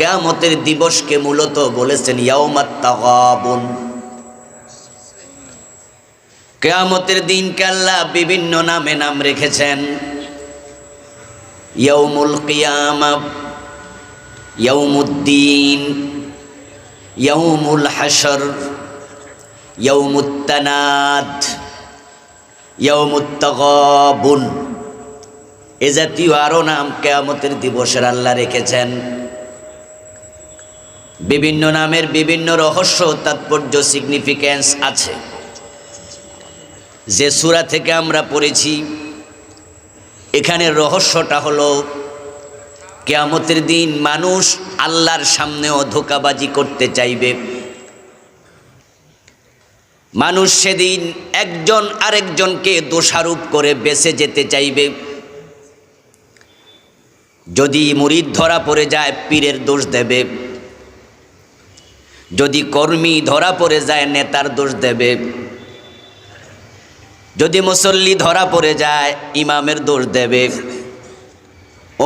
কিয়ামতের দিবসকে মূলত বলেছেন ইয়াউমাত তাগাবুন। কিয়ামতের দিনকে আল্লাহ বিভিন্ন নামে নাম রেখেছেন। ইয়াউমুল কিয়ামা, ইয়াউমুদ্দিন, ইয়াউমুল হাশর, ইয়াউমুত তানাদ, ইয়াউমুত তাগাবুন, এ জাতীয় আরও নাম কিয়ামতের দিবসের আল্লাহ রেখেছেন। বিভিন্ন নামের বিভিন্ন রহস্য, তাৎপর্য, সিগনিফিক্যান্স আছে। যে সূরা থেকে আমরা পড়েছি, এখানে রহস্যটা হলো কিয়ামতের দিন মানুষ আল্লাহর সামনেও ধোঁকাবাজি করতে চাইবে। মানুষ সেদিন একজন আরেকজনকে দোষারোপ করে বেঁচে যেতে চাইবে। যদি মুরিদ ধরা পড়ে যায় পীরের দোষ দেবে, যদি কর্মী ধরা পড়ে যায় নেতার দোষ দেবে, যদি মুসল্লি ধরা পড়ে যায় ইমামের দোষ দেবে,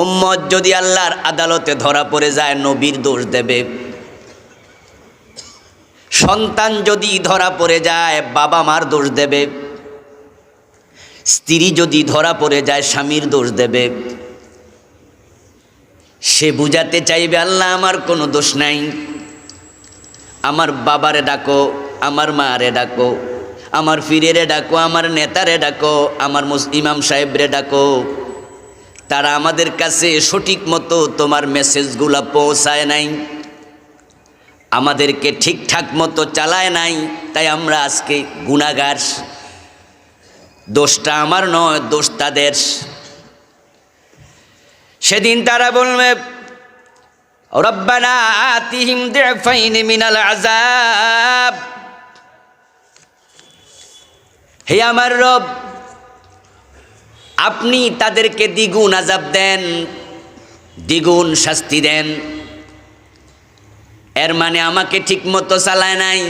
উম্মত যদি আল্লাহর আদালতে ধরা পড়ে যায় নবীর দোষ দেবে, সন্তান যদি ধরা পড়ে যায় বাবা মার দোষ দেবে, স্ত্রী যদি ধরা পড়ে যায় স্বামীর দোষ দেবে। সে বুঝাতে চাইবে আল্লাহ আমার কোনো দোষ নাই, আমার বাবারে ডাকো, আমার মারে ডাকো, আমার পীরেরে ডাকো, আমার নেতারে ডাকো, আমার ইমাম সাহেবরে ডাকো, তারা আমাদের কাছে সঠিক মতো তোমার মেসেজগুলো পৌঁছায় নাই, আমাদেরকে ঠিকঠাক মতো চালায় নাই, তাই আমরা আজকে গুনাহগার। দোষটা আমার নয়, দোষ তাদের। সেদিন তারা বলবে রব্বানা আতিহিম দিফাইনি মিনাল আযাব, হে আমার রব আপনি তাদেরকে দ্বিগুণ আযাব দেন, দ্বিগুণ শাস্তি দেন। এর মানে আমাকে ঠিক মতো চালায় নাই,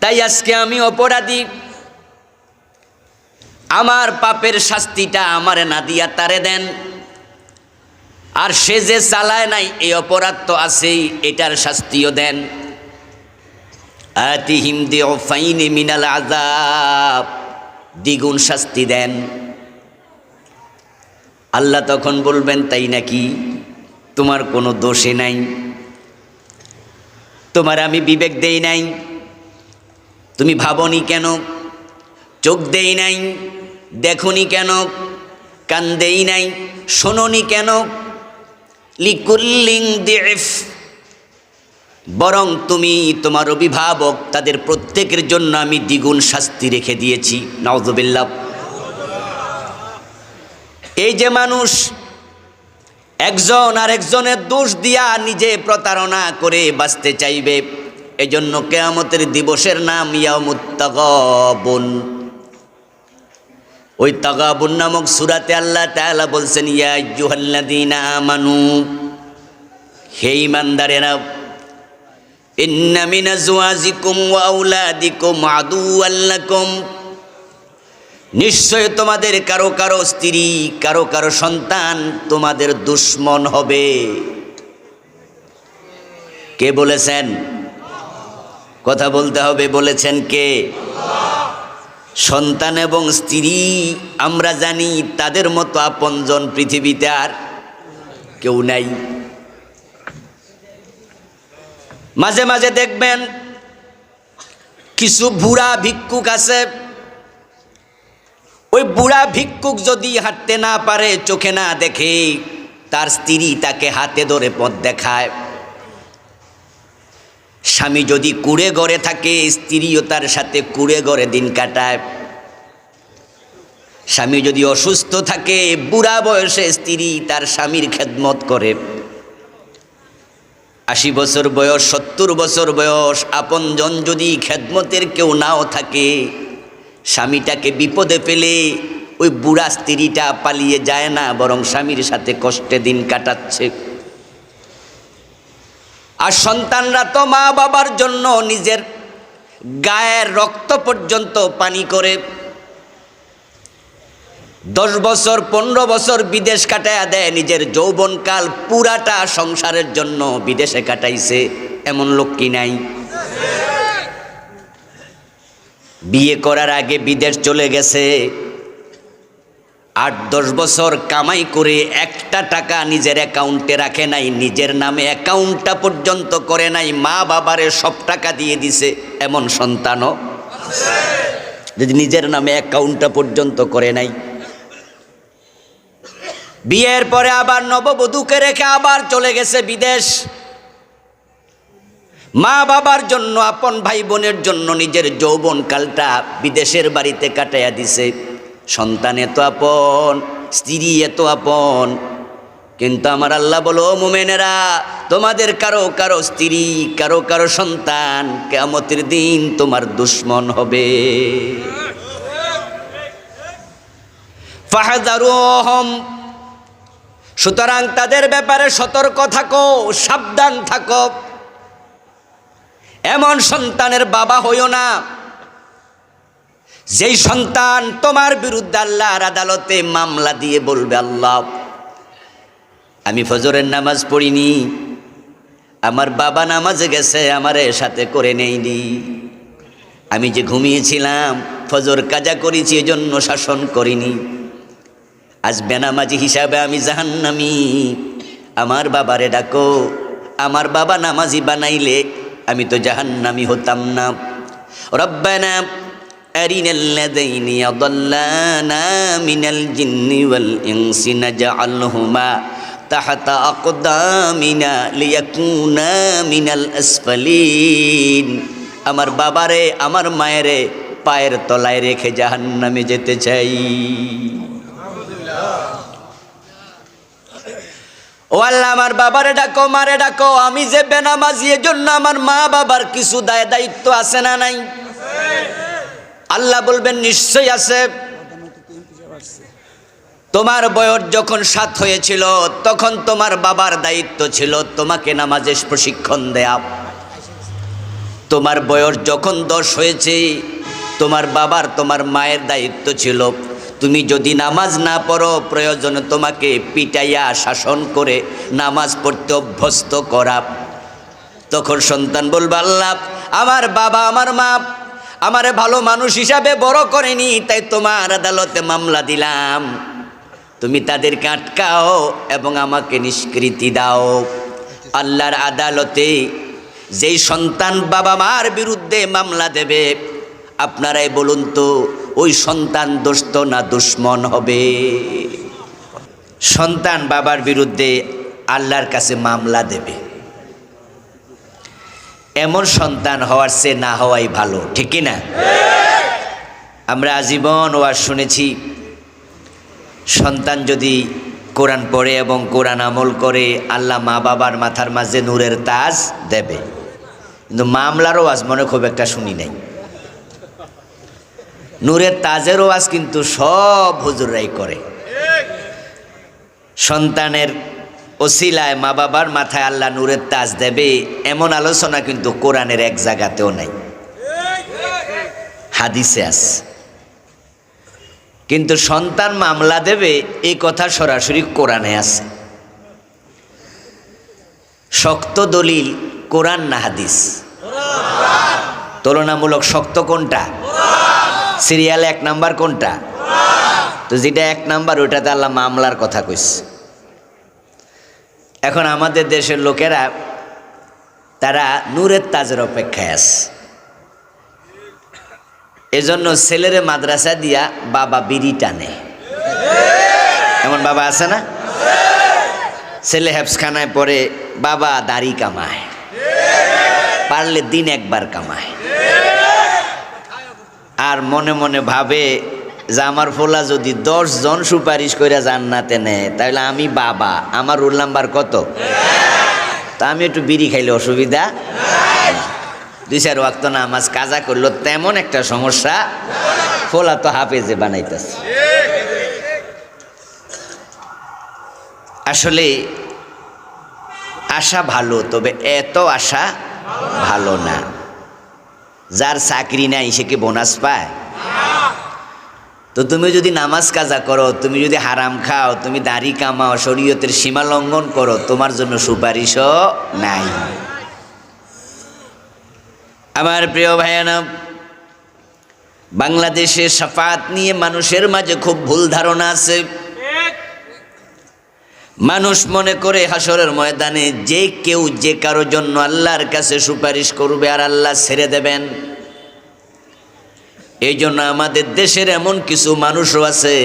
তাই আজকে আমি অপরাধী। আমার পাপের শাস্তিটা আমারে না দিয়া তারে দেন। আর সে যে চালায় নাই এই অপরাধ তো আছেই, এটার শাস্তিও দেন। আতিহিম দিফাইনি মিনাল আযাব, দ্বিগুণ শাস্তি দেন। আল্লাহ তখন বলবেন তাই নাকি? তোমার কোনো দোষে নাই, তোমার আমি বিবেক দেই নাই, তুমি ভাবনি কেন, চোখ দেই নাই, দেখনি কেন, কান দেই নাই, শোনোনি কেন। লিকুল্লিন দিফ, বরং তুমি তোমার অভিভাবক তাদের প্রত্যেকের জন্য আমি দ্বিগুণ শাস্তি রেখে দিয়েছি। নাউযুবিল্লাহ। এই যে মানুষ একজন আরেকজনের দোষ দিয়া নিজে প্রতারণা করে বাঁচতে চাইবে, এজন্য কিয়ামতের দিবসের নাম ইয়াউমুত তাগাবুন। ওই তাগাবুন নামক সূরাতে আল্লাহ তাআলা বলছেন ইয়া আইয়ুহাল্লাযীনা আমানু, হে ঈমানদারেরা, ইন্না মিন আজওয়াজিকুম ওয়া আওলাদিকুম আদুওয়াল লাকুম, নিশ্চয় তোমাদের কারো কারো স্ত্রী, কারো কারো সন্তান তোমাদের দুশমন হবে। কে বলেছেন? কথা বলতে হবে, বলেছেন কে? সন্তান এবং স্ত্রী আমরা জানি তাদের মতো আপনজন পৃথিবীতে আর কেউ নাই। মাঝে মাঝে দেখবেন কিছু বুড়া ভিক্ষুক আছে, ওই বুড়া ভিক্ষুক যদি হাঁটতে না পারে, চোখে না দেখে, তার স্ত্রী তাকে হাতে ধরে পথ দেখায়। স্বামী যদি কুঁড়ে ঘরে থাকে, স্ত্রীও তার সাথে কুঁড়ে ঘরে দিন কাটায়। স্বামী যদি অসুস্থ থাকে, বুড়া বয়সে স্ত্রী তার স্বামীর খেদমত করে। 80 বছর বয়স, 70 বছর বয়স, আপনজন যদি খেদমতের কেউ নাও থাকে, স্বামীটাকে বিপদে ফেলে ওই বুড়া স্ত্রীটা পালিয়ে যায় না, বরং স্বামীর সাথে কষ্টে দিন কাটাচ্ছে। আর সন্তানরা তো মা বাবার জন্য নিজের গায়ের রক্ত পর্যন্ত পানি করে। 10 বছর 15 বছর বিদেশ কাটায়া দেয়, নিজের যৌবনকাল পুরাটা সংসারের জন্য বিদেশে কাটাইছে, এমন লোক কি নাই? বিয়ে করার আগে বিদেশ চলে গেছে, 8-10 বছর কামাই করে একটা টাকা নিজের অ্যাকাউন্টে রাখে নাই, নিজের নামে অ্যাকাউন্টটা পর্যন্ত করে নাই, মা বাবারে সব টাকা দিয়ে দিছে, এমন সন্তানও যদি নিজের নামে অ্যাকাউন্টটা পর্যন্ত করে নাই। বিয়ের পরে আবার নববধূকে রেখে আবার চলে গেছে বিদেশ, মা বাবার জন্য, আপন ভাই বোনের জন্য নিজের যৌবনকালটা বিদেশের বাড়িতে কাটাইয়া দিছে। সন্তান এত আপন, স্ত্রী এত আপন, কিন্তু আমার আল্লাহ বলো, মুমিনেরা, তোমাদের কারো কারো স্ত্রী, কারো কারো সন্তান কিয়ামতের দিন তোমার দুশমন হবে। ফাহযারুহুম, সুতরাং তাদের ব্যাপারে সতর্ক থাকো, সাবধান থাকো। এমন সন্তানের বাবা হইও না যেই সন্তান তোমার বিরুদ্ধে আল্লাহর আদালতে মামলা দিয়ে বলবে, আল্লাহ, আমি ফজরের নামাজ পড়িনি, আমার বাবা নামাজে গেছে, আমারে সাথে করে নেয়নি, আমি যে ঘুমিয়েছিলাম, ফজর কাজা করেছি, এজন্য শাসন করিনি, আজ বেনামাজি হিসাবে আমি জাহান্নামী, আমার বাবারে ডাকো, আমার বাবা নামাজি বানাইলে আমি তো জাহান্নামী হতাম না। রব্বানা আরিনাল্লাযীনা ইয়াদাল্লানা মিনাল জিন্নি ওয়াল ইনসি নাজআলহুমা তাহতা আকদামিনা লিয়াকুনা মিনাল আসফালিন। আমার বাবারে, আমার মায়েরে পায়ের তলায় রেখে জাহান্নামে যেতে চাই। ও আল্লাহ, আমার বাবারে ডাকো, মারে ডাকো, আমি যে বেনামাজি, এজন্য আমার মা বাবার কিছু দায়িত্ব আছে না নাই? আল্লাহ বলবেন, নিশ্চয়ই আছে। তোমার বয়স যখন 7 হয়েছিল, তখন তোমার বাবার দায়িত্ব ছিল তোমাকে নামাজের প্রশিক্ষণ দেয়া। তোমার বয়স যখন 10 হয়েছে, তোমার বাবার, তোমার মায়ের দায়িত্ব ছিল তুমি যদি নামাজ না পড়ো, প্রয়োজনে তোমাকে পিটাইয়া শাসন করে নামাজ পড়তে অভ্যস্ত করা। তখন সন্তান বলবে, আল্লাহ, আমার বাবা, আমার মা আমারে ভালো মানুষ হিসাবে বড় করেনি, তাই তোমার আদালতে মামলা দিলাম, তুমি তাদেরকে আটকাও এবং আমাকে নিষ্কৃতি দাও। আল্লাহর আদালতে যেই সন্তান বাবা মার বিরুদ্ধে মামলা দেবে, আপনারাই বলুন তো, ওই সন্তান দোস্ত না দুশমন হবে? সন্তান বাবার বিরুদ্ধে আল্লাহর কাছে মামলা দেবে, এমন সন্তান হওয়ার চেয়ে না হওয়াই ভালো, ঠিক কি না? আমরা আজীবন ওয়াজ শুনেছি, সন্তান যদি কোরআন পড়ে এবং কোরআন আমল করে, আল্লাহ মা বাবার মাথার মাঝে নূরের তাজ দেবে। কিন্তু মামলার ওয়াজ মনে খুব একটা শুনি নাই। নূরের তাজের ওয়াজ কিন্তু সব হুজুররাই করে। সন্তানের ওসিলায় মা বাবার মাথায় আল্লাহ নূরের তাজ দেবে, এমন আলোচনা কিন্তু কোরআনের এক জায়গাতেও নাই, হাদিসে আছে। কিন্তু সন্তান মামলা দেবে, এই কথা সরাসরি কোরআনে আছে। শক্ত দলিল কোরআন না হাদিস? তুলনামূলক শক্ত কোনটা? সিরিয়ালে 1 নাম্বার কোনটা? তো যেটা 1 নাম্বার, ওইটাতে আল্লাহ মামলার কথা কইছে। এখন আমাদের দেশের লোকেরা, তারা নূরের তাজের অপেক্ষায় আছে। এজন্য ছেলেরে মাদ্রাসা দিয়া বাবা বিড়ি টানে, এমন বাবা আছে না? ছেলে হেফসখানায় পড়ে, বাবা দাড়ি কামায়, পারলে দিন একবার কামায়, আর মনে মনে ভাবে যে আমার ফোলা যদি 10 জন সুপারিশ করে জান্নাতে নেয়, তাহলে আমি বাবা, আমার রোল নাম্বার কত? তা আমি একটু বিড়ি খাইলে অসুবিধা? 2-4 ওয়াক্ত নামাজ কাজা করলো, তেমন একটা সমস্যা, ফোলা তো হাফেজে বানাইতেছে। আসলে আশা ভালো, তবে এত আশা ভালো না। যার চাকরি নাই সে কি বোনাস পায়? তো তুমি যদি নামাজ কাজা করো, তুমি যদি হারাম খাও, তুমি দাড়ি কামাও, শরীয়তের সীমা লঙ্ঘন করো, তোমার জন্য সুপারিশও নাই। আমার প্রিয় ভাইয়ানা, বাংলাদেশে শাফাত নিয়ে মানুষের মাঝে খুব ভুল ধারণা আছে। মানুষ মনে করে হাসরের ময়দানে যে কেউ যে কারোর জন্য আল্লাহর কাছে সুপারিশ করবে আর আল্লাহ ছেড়ে দেবেন। এই জন্য আমাদের দেশের এমন কিছু মানুষও আছে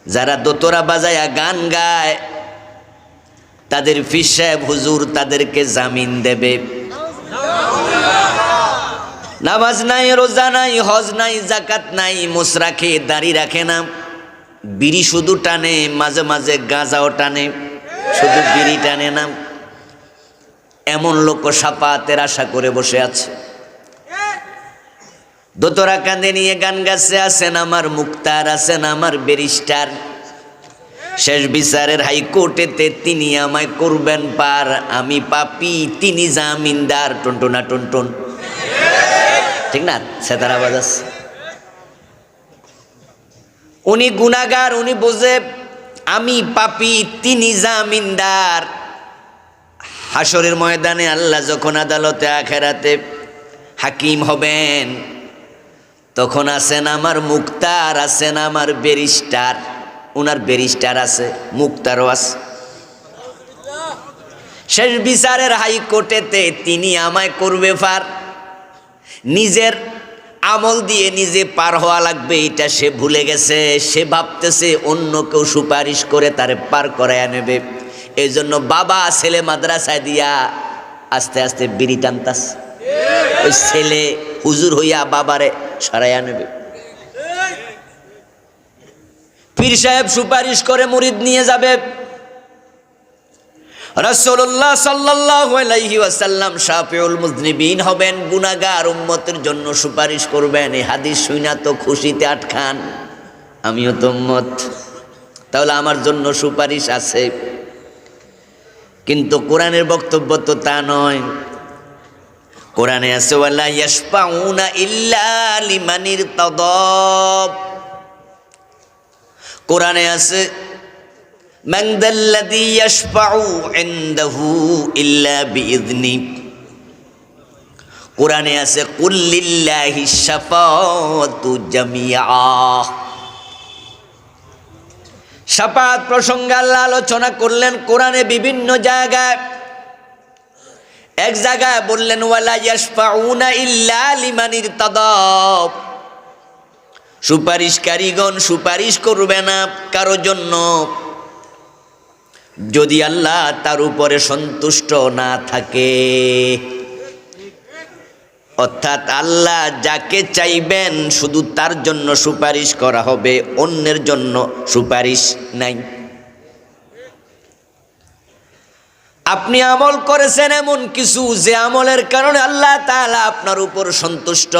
যারা দোতরা বাজায়া গান গায়, তাদের পীর সাহেব হুজুর তাদেরকে জামিন দেবে। নামাজ নাই, রোজা নাই, হজ নাই, জাকাত নাই, মোছ রাখে, দাড়ি রাখে না, বিড়ি শুধু টানে, মাঝে মাঝে গাঁজাও টানে, শুধু বিড়ি টানে না। এমন লোক শাফাতের আশা করে বসে আছে। দোতরা কাঁধে নিয়ে গান গাছে আছেন আমার মুক্তার, আছেন আমার ব্যারিস্টার। শেষ বিচারের হাইকোর্টেতে তিনি আমায় করবেন পার, আমি পাপী তিনি জামিনদার। টুনটুনা টুনটুন, ঠিক না? সেতারা বাজাচ্ছে। উনি গুনাহগার, উনি বোঝে আমি পাপী তিনি জামিনদার। হাসরের ময়দানে আল্লাহ যখন আদালতে আখেরাতে হাকিম হবেন, তখন আছেন আমার মুক্তার, আছেন আমার ব্যারিস্টার। উনার ব্যারিস্টার আছে, মুক্তারও আছে। শেষ বিচারের হাইকোর্টেতে তিনি আমায় করবে পার। নিজের আমল দিয়ে নিজে পার হওয়া লাগবে এটা সে ভুলে গেছে। সে ভাবতেছে অন্য কেউ সুপারিশ করে তারে পার করাইয়া নেবে। এই জন্য বাবা ছেলে মাদ্রাসায় দিয়া আস্তে আস্তে বিড়ি টানতাস। ওই ছেলে হুজুর হইয়া বাবারে সরাইয়া নেবে। পীর সাহেব সুপারিশ করে মুরিদ নিয়ে যাবে। রাসূলুল্লাহ সাল্লাল্লাহু আলাইহি ওয়াসাল্লাম শাফিউল মুযনিবিন হবেন, গুনাহগার উম্মতের জন্য সুপারিশ করবেন। এই হাদিস শুইনা তো খুশিতে আটখান, আমিও তো উম্মত, তাহলে আমার জন্য সুপারিশ আছে। কিন্তু কোরআনের বক্তব্য তো তা নয়। কোরআনে আছে ওয়ালা ইয়াশফাউনা ইল্লা লিমান ইরতাদা। কোরআনে আছে মান যাল্লাযী ইয়াশফাউ ইনদাহু ইল্লা বিইযনি। কোরআনে আছে কুল লিল্লাহিশ শাফাআতু জামিআ। শাফাত প্রসঙ্গে আল্লাহ আলোচনা করলেন কোরআনে বিভিন্ন জায়গায়। এক জায়গায় বললেন ওয়ালা ইয়াশফাউনা ইল্লা লিমান ইরতাদা, সুপারিশকারীগণ সুপারিশ করবে না কারো জন্য যদি আল্লাহ তার উপরে সন্তুষ্ট না থাকে। অর্থাৎ আল্লাহ যাকে চাইবেন শুধু তার জন্য সুপারিশ করা হবে, অন্যের জন্য সুপারিশ নাই। আপনি আমল করেছেন এমন কিছু যে আমলের কারণে আল্লাহ তাআলা আপনার উপর সন্তুষ্ট,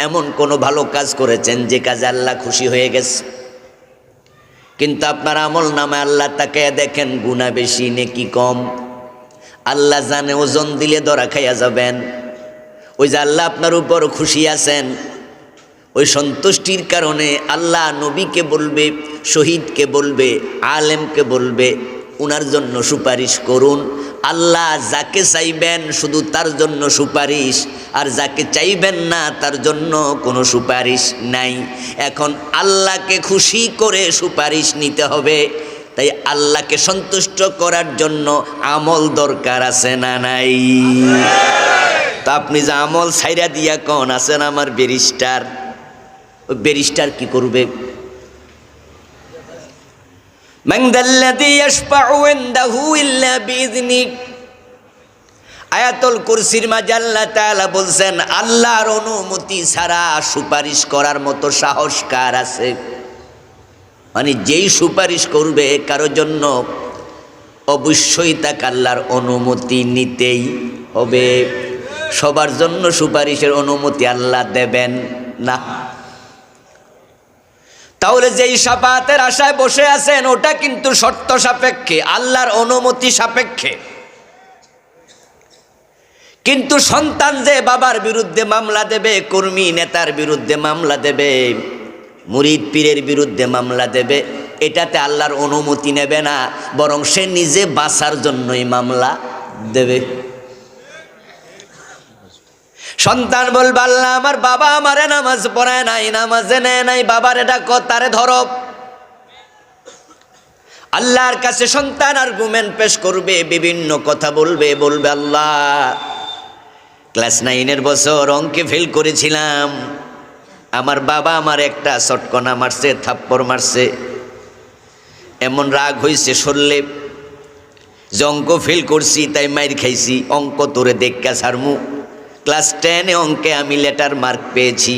এমন কোনো ভালো কাজ করেছেন যে কাজে আল্লাহ খুশি হয়ে গেছে, কিন্তু আপনার আমল নামে আল্লাহ তাকে দেখেন গুনাহ বেশি নেকি কম। আল্লাহ জানে ওজন দিলে ধরা খাইয়া যাবেন। ওই যে আল্লাহ আপনার উপর খুশি আছেন, ওই সন্তুষ্টির কারণে আল্লাহ নবীকে বলবে, শহীদকে বলবে, আলেমকে বলবে উনার জন্য সুপারিশ করুন। আল্লাহ যাকে চাইবেন শুধু তার জন্য সুপারিশ, আর যাকে চাইবেন না তার জন্য কোনো সুপারিশ নাই। এখন আল্লাহকে খুশি করে সুপারিশ নিতে হবে, তাই আল্লাহকে সন্তুষ্ট করার জন্য আমল দরকার আছে না নাই? তা আপনি যে আমল ছাইরা দিয়া কন আছেন আমার ব্যারিস্টার, ওই ব্যারিস্টার কি করবে? মান যাল্লাযী ইয়াশফাউ ইনদাহু ইল্লা বিইযনি। আয়াতুল কুরসির মাঝে আল্লাহ তাআলা বলছেন আল্লাহর অনুমতি ছাড়া সুপারিশ করার মতো সাহস কার আছে? মানে যেই সুপারিশ করবে কারোর জন্য অবশ্যই তাকে আল্লাহর অনুমতি নিতেই হবে। সবার জন্য সুপারিশের অনুমতি আল্লাহ দেবেন না। তাহলে যেই শাফাতের আশায় বসে আছেন ওটা কিন্তু শর্ত সাপেক্ষে, আল্লাহর অনুমতি সাপেক্ষে। কিন্তু সন্তান যে বাবার বিরুদ্ধে মামলা দেবে, কর্মী নেতার বিরুদ্ধে মামলা দেবে, মুরিদ পীরের বিরুদ্ধে মামলা দেবে, এটাতে আল্লাহর অনুমতি নেবে না, বরং সে নিজে বাঁচার জন্যই মামলা দেবে। সন্তান বলবে আল্লাহ আমার বাবা আমারে নামাজ পড়ায় নাই, নামাজে নেয় নাই, বাবারে ডাকো, তারে ধরো। আল্লাহর কাছে সন্তান আর্গুমেন্ট পেশ করবে, বিভিন্ন কথা বলবে, বলবে আল্লাহ ক্লাস 9-এর বছর অঙ্কে ফেল করেছিলাম, আমার বাবা আমার একটা চটকনা মারছে, থাপ্পড় মারছে, এমন রাগ হয়েছে শরীরে যে অঙ্ক ফেল করছি তাই মাইর খাইছি, অঙ্ক তোরে দেখা ছাড়মু। ক্লাস 10-এ অঙ্কে আমি লেটার মার্ক পেয়েছি।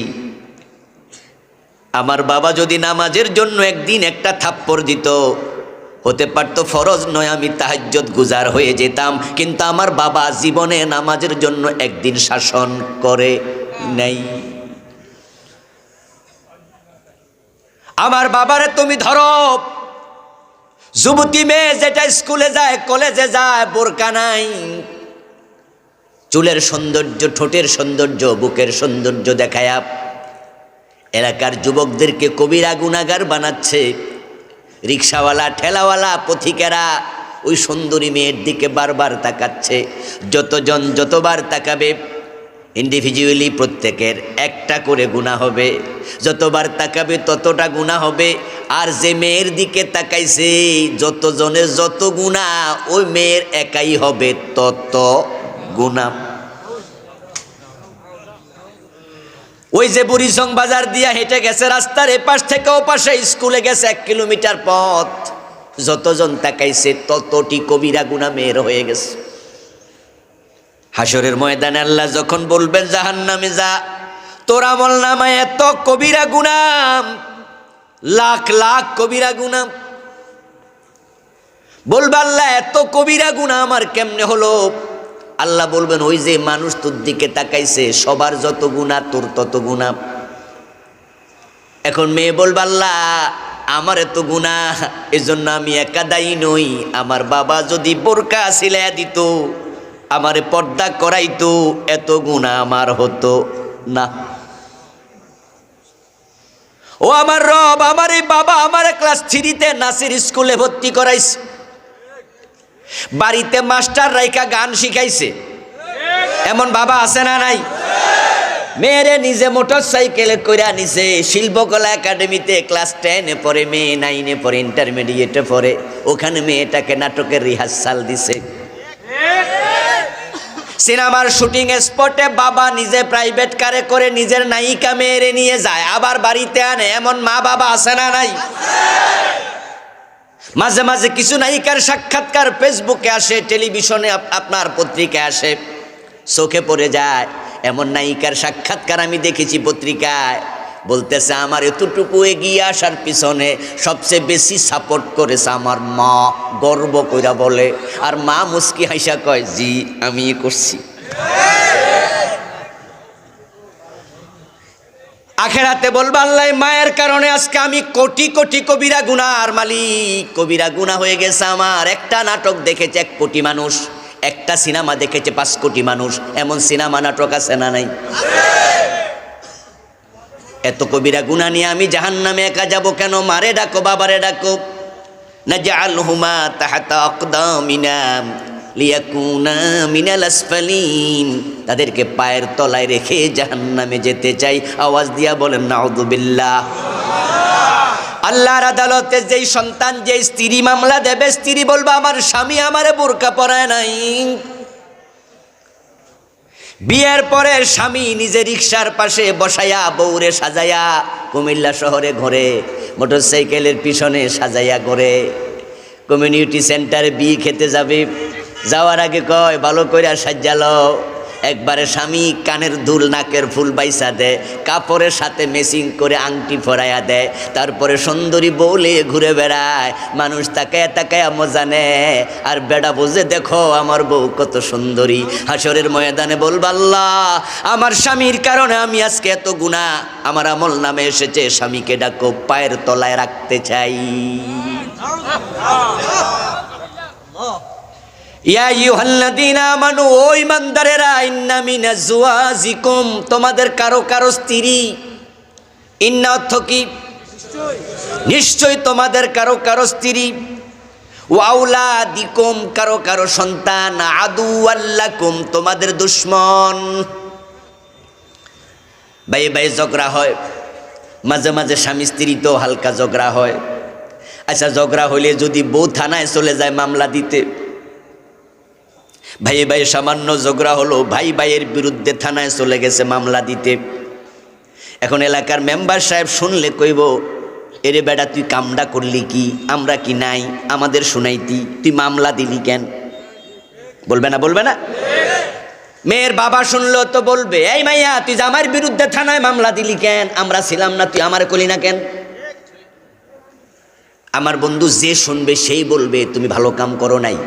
আমার বাবা যদি নামাজের জন্য একদিন একটা থাপ্পড় দিত, হতে পারত ফরজ নয় আমি তাহাজ্জুদ গুজার হয়ে যেতাম, কিন্তু আমার বাবা জীবনে নামাজের জন্য একদিন শাসন করে নাই। আমার বাবারে তুমি ধরো। যুবতী মেয়ে যেটা স্কুলে যায়, কলেজে যায়, বোরকা নাই, চুলের সৌন্দর্য, ঠোঁটের সৌন্দর্য, বুকের সৌন্দর্য দেখায়া এলাকার যুবকদেরকে কবিরা গুনাহগার বানাচ্ছে। রিক্সাওয়ালা, ঠেলাওয়ালা, পথিকেরা ওই সুন্দরী মেয়ের দিকে বারবার তাকাচ্ছে। যতজন যতবার তাকাবে ইন্ডিভিজুয়ালি প্রত্যেকের একটা করে গুনাহ হবে, যতবার তাকাবে ততটা গুনাহ হবে। আর যে মেয়ের দিকে তাকাইছে যতজনের যত গুনাহ, ওই মেয়ের একাই হবে তত গুনাহ। ওই যে বুড়িচং বাজার দিয়া হেঁটে গেছে, রাস্তার এপাশ থেকে ওপাশে স্কুলে গেছে 1 কিলোমিটার পথ, যতজন তাকাইছে ততটি কবিরা গুনাহ মেয়ের হয়ে গেছে। হাসরের ময়দানে আল্লাহ যখন বলবেন জাহান্নামে যা, তোর আমল নামায় এত কবিরা গুনাহ, লাখ লাখ কবিরা গুনাহ। বলবে আল্লাহ এত কবিরা গুনাহ আমার কেমনে হলো? আল্লাহ বলবেন ওই যে মানুষ তোর দিকে তাকাইছে সবার যত গুনাহ তোর তত গুনাহ। এখন মেয়ে বলবে আল্লাহ আমার এত গুনাহ, এজন্য আমি একা দায়ী নই, আমার বাবা যদি বোরকা সিলাইয়া দিত, আমারে পর্দা করাইতো, এত গুনাহ আমার হতো না। ও আমার রব, আমার এই বাবা আমার ক্লাস 3-তে নাসির স্কুলে ভর্তি করাইছে, বাড়িতে মাস্টার রাইকা গান শিখাইছে, এমন বাবা আছে না নাই? মেয়েরে নিজে মোটর সাইকেলে কইরা নিছে, শিল্পকলা একাডেমিতে ক্লাস 10-এ পড়ে, মেয়ে 9-এ পড়ে, ইন্টারমিডিয়েটে পড়ে, ওখানে মেয়েটাকে নাটকের রিহার্সাল দিছে। সিনেমার শুটিং স্পটে বাবা নিজে প্রাইভেট কারে করে নিজের নায়িকা মেয়েরে নিয়ে যায়, আবার বাড়িতে আনে, এমন মা বাবা আছে না নাই? মাঝে মাঝে কিছু নায়িকার সাক্ষাৎকার ফেসবুকে আসে, টেলিভিশনে আপনার পত্রিকায় আসে, চোখে পড়ে যায়। এমন নায়িকার সাক্ষাৎকার আমি দেখেছি পত্রিকায়, বলতেছে আমার এতটুকু এগিয়ে আসার পিছনে সবচেয়ে বেশি সাপোর্ট করেছে আমার মা, গর্ব কইরা বলে। আর মা মুস্কি হাসা কয় জি আমি করছি। আখেরাতে বলবে আল্লাহ মায়ের কারণে আজকে আমি কোটি কোটি কবিরা গুনার মালিক, কবিরা গুনাহ হয়ে গেছে আমার। একটা নাটক দেখেছে 1 কোটি মানুষ, একটা সিনেমা দেখেছে 5 কোটি মানুষ, এমন সিনেমা নাটক আছে না নাই? এত কবিরা গুনাহ নিয়ে আমি জাহান্নামে একা যাব কেন? মারে ডাকো, বাবারে ডাকো। নাজআলহুমা তাহতা আকদামিনা লিয়াকুনা মিনাল আসফালিন, তাদেরকে পায়ের তলায় রেখে জাহান্নামে যেতে চাই। আওয়াজ দিয়া বলেন নাউযুবিল্লাহ। আল্লাহর আদালতে যেই সন্তান, যেই স্ত্রী মামলা দেবে, স্ত্রী বলবে আমার স্বামী আমারে বোরকা পরায় নাই। বিয়ের পরে স্বামী নিজে রিকশার পাশে বসায়া বউরে সাজায়া কুমিল্লা শহরে ঘরে, মোটরসাইকেলের পিছনে সাজাইয়া ঘরে, কমিউনিটি সেন্টারে বিয়ে খেতে যাবে, যাওয়ার আগে কয় ভালো করে সাজালো। একবারে স্বামী কানের দুল নাকের ফুল বাইসা দেয়, কাপড়ের সাথে মেসিং করে আংটি পরাইয়া দেয়, তারপরে সুন্দরী বউলে ঘুরে বেড়ায়, মানুষ তাকায়া তাকায়া মজা নেয়, আর বেড়া বোঝে দেখো আমার বউ কত সুন্দরী। হাসরের ময়দানে বলবা আল্লাহ আমার স্বামীর কারণে আমি আজকে এত গুনাহ আমার আমল নামে এসেছে, স্বামীকে ডাকো, পায়ের তলায় রাখতে চাই। ইয়া আইয়ুহাল্লাযীনা আমানু, ও ঈমানদারেরা, ইন্না মিনাজ জুওয়াজিকুম, তোমাদের কারো কারো স্ত্রী, ইন্না অর্থ কি? নিশ্চয় তোমাদের কারো কারো স্ত্রী, ওয়াউলাদিকুম কারো কারো সন্তান, আদুওয়াল্লাকুম তোমাদের দুশ্মন। ভাই ভাই ঝগড়া হয়, মাঝে মাঝে স্বামী স্ত্রী তো হালকা ঝগড়া হয়। আচ্ছা, ঝগড়া হইলে যদি বউ থানায় চলে যায় মামলা দিতে, ভাই ভাই সামান্য ঝগড়া হলো, ভাই ভাইয়ের বিরুদ্ধে থানায় চলে গেছে মামলা দিতে। এখন এলাকার মেম্বার সাহেব শুনলে কইব, এরে বেটা তুই কামডা করলি কি, আমরা কি নাই, আমাদের শুনাইতি, তুই মামলা দিলি কেন? বলবে না? বলবে না? মেয়ের বাবা শুনলো তো বলবে, এই মাইয়া তুই জামাইয়ের বিরুদ্ধে থানায় মামলা দিলি কেন, আমরা ছিলাম না, তুই আমারে কলি না কেন? আমার বন্ধু যে শুনবে সেই বলবে তুমি ভালো কাম করো নাই।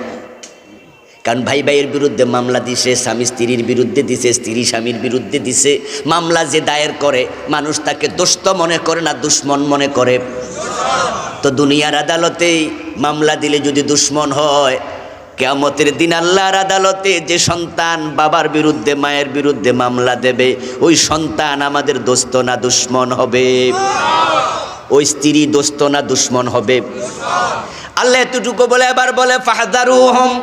কারণ ভাই ভাইয়ের বিরুদ্ধে মামলা দিছে, স্বামী স্ত্রীর বিরুদ্ধে দিছে, স্ত্রী স্বামীর বিরুদ্ধে দিছে, মামলা যে দায়ের করে মানুষ তাকে দোস্ত মনে করে না দুশ্মন মনে করে? তো দুনিয়ার আদালতে মামলা দিলে যদি দুশ্মন হয়, কিয়ামতের দিন আল্লাহর আদালতে যে সন্তান বাবার বিরুদ্ধে মায়ের বিরুদ্ধে মামলা দেবে, ওই সন্তান আমাদের দোস্ত না দুশ্মন হবে? ওই স্ত্রী দোস্ত না দুশ্মন হবে? আল্লাহ এতটুকু বলে এবার বলে ফাহদারুহুম,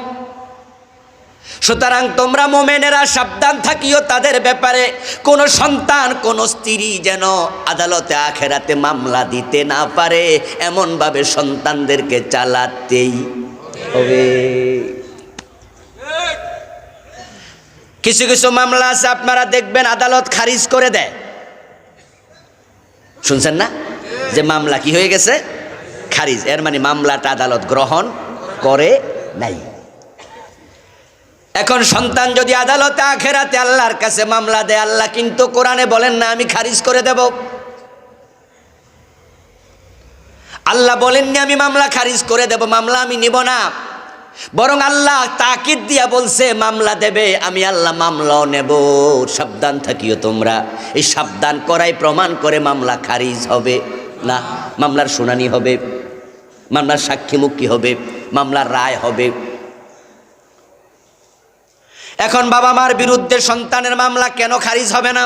সুতরাং তোমরা মুমিনেরা সাবধান থাকিও তাদের ব্যাপারে। কোন সন্তান কোন স্ত্রী যেন আদালতে আখেরাতে মামলা দিতে না পারে, এমন ভাবে সন্তানদেরকে চালাতেই হবে। কিছু কিছু মামলা আছে আপনারা দেখবেন আদালত খারিজ করে দেয়, শুনছেন না? যে মামলা কি হয়ে গেছে, খারিজ। এর মানে মামলাটা আদালত গ্রহণ করে নাই। এখন সন্তান যদি আদালতে আখেরাতে আল্লাহর কাছে মামলা দেয়, আল্লাহ কিন্তু কোরআনে বলেন না আমি খারিজ করে দেব। আল্লাহ বলেননি আমি মামলা খারিজ করে দেব, মামলা আমি নিব না। বরং আল্লাহ তাকিদ দিয়া বলছে মামলা দেবে, আমি আল্লাহ মামলাও নেব। সাবধান থাকিও তোমরা। এই সাবধান করাই প্রমাণ করে মামলা খারিজ হবে না, মামলার শুনানি হবে, মামলার সাক্ষী মুক্তি হবে, মামলার রায় হবে। এখন বাবা মার বিরুদ্ধে সন্তানের মামলা কেন খারিজ হবে না?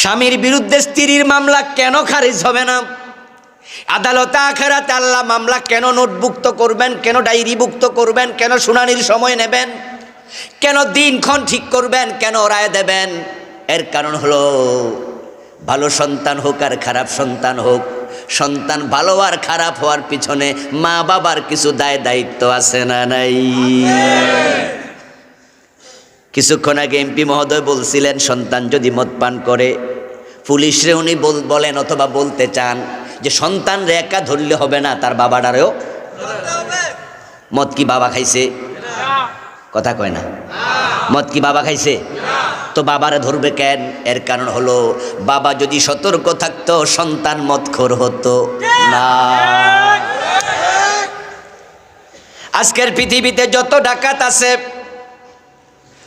স্বামীর বিরুদ্ধে স্ত্রীর মামলা কেন খারিজ হবে না? আদালতে আখেরাতে আল্লাহ মামলা কেন নোটভুক্ত করবেন, কেন ডায়েরিভুক্ত করবেন, কেন শুনানির সময় নেবেন, কেন দিনক্ষণ ঠিক করবেন, কেন রায় দেবেন? এর কারণ হলো ভালো সন্তান হোক আর খারাপ সন্তান হোক, সন্তান ভালো আর খারাপ হওয়ার পিছনে মা বাবার কিছু দায় দায়িত্ব আছে না নাই? কিছুক্ষণ আগে এমপি মহোদয় বলছিলেন সন্তান যদি মদ পান করে, পুলিশরে উনি বলেন অথবা বলতে চান যে সন্তান রে একা ধরলে হবে না, তার বাবাটারেও। মদ কি বাবা খাইছে? কথা কয় না। মদ কি বাবা খাইছে? তো বাবারে ধরবে কেন? এর কারণ হলো বাবা যদি সতর্ক থাকতো সন্তান মদখোর হতো না। আজকের পৃথিবীতে যত ডাকাত আছে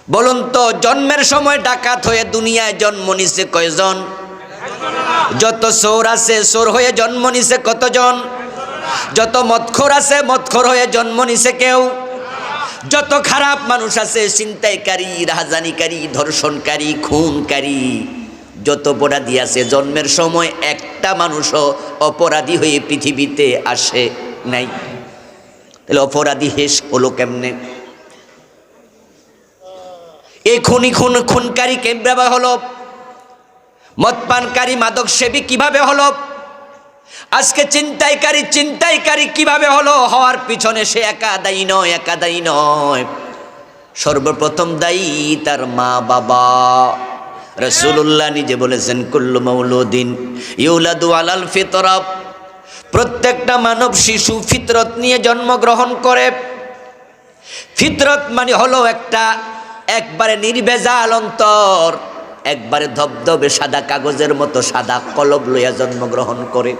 বলুন তো, জন্মের সময় ডাকাত হয়ে দুনিয়ায় জন্ম নিছে কয়জন? যত চোর আছে চোর হয়ে জন্ম নিছে কতজন? যত মদখোর আছে মদখোর হয়ে জন্ম নিছে কেউ? যত খারাপ মানুষ আছে, ছিনতাইকারী, রাহাজানিকারী, ধর্ষণকারী, খুনকারী, যত অপরাধী আছে, জন্মের সময় একটা মানুষও অপরাধী হয়ে পৃথিবীতে আসে নাই। তাহলে অপরাধী হেস হলো কেমনে? এই খুনকারী কিভাবে হলো? মদপানকারী মাদক সেবী কিভাবে হলো? আজকে চিন্তাইকারী কিভাবে হলো? হওয়ার পিছনে সে একা দায়ী নয়, সর্বপ্রথম দায়ী তার মা বাবা। রাসূলুল্লাহ নিজে বলেছেন কুল্লু মাউলুদিন ইউলাদু আলাল ফিতরা, প্রত্যেকটা মানব শিশু ফিতরত নিয়ে জন্মগ্রহণ করে। ফিতরত মানে হলো একবারে নির্ভেজাল অন্তর, একবারে ধবধবে সাদা কাগজের মতো সাদা কলব লইয়া জন্মগ্রহণ করে।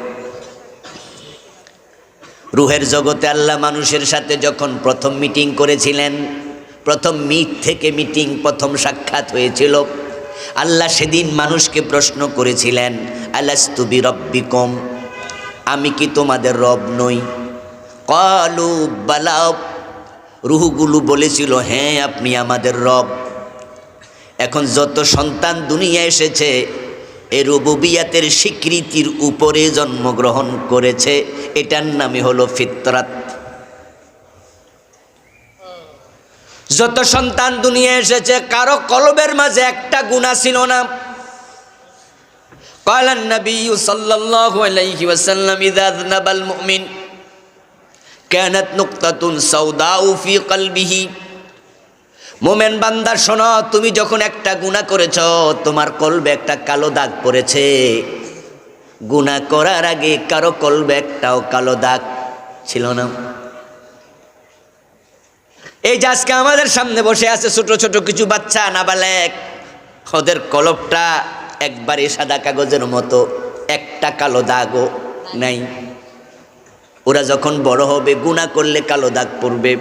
রুহের জগতে আল্লাহ মানুষের সাথে যখন প্রথম মিটিং করেছিলেন, প্রথম প্রথম সাক্ষাৎ হয়েছিল, আল্লাহ সেদিন মানুষকে প্রশ্ন করেছিলেন আলাস্তু বিরব্বিকুম, আমি কি তোমাদের রব নই? ক্বালু বালা, রুহগুলো বলেছিল হ্যাঁ আপনি আমাদের রব। এখন যত সন্তান দুনিয়া এসেছে এই রুবুবিয়াতের স্বীকৃতির উপরে জন্মগ্রহণ করেছে। এটার নামই হলো ফিতরাত। যত সন্তান দুনিয়া এসেছে কারো কলবের মাঝে একটা গুনাহ ছিল না। ক্বালান নবী সাল্লাল্লাহু আলাইহি ওয়াসাল্লাম ইযা আযনাবাল মুমিন কানাত নুকতাতুন সাউদাউ ফি কলবিহি। মোমেন বান্দা শোনো, তুমি যখন একটা গুনাহ করেছো তোমার কলবে একটা কালো দাগ পড়েছে। গুনাহ করার আগে কারো কলবে একটাও কালো দাগ ছিল না। এই যে আজকে আমাদের সামনে বসে আছে ছোট ছোট কিছু বাচ্চা নাবালেগ, ওদের কলবটা একবারে সাদা কাগজের মতো, একটা কালো দাগও নাই। ওরা যখন বড় হবে গুনাহ করলে কালো দাগ পড়বে।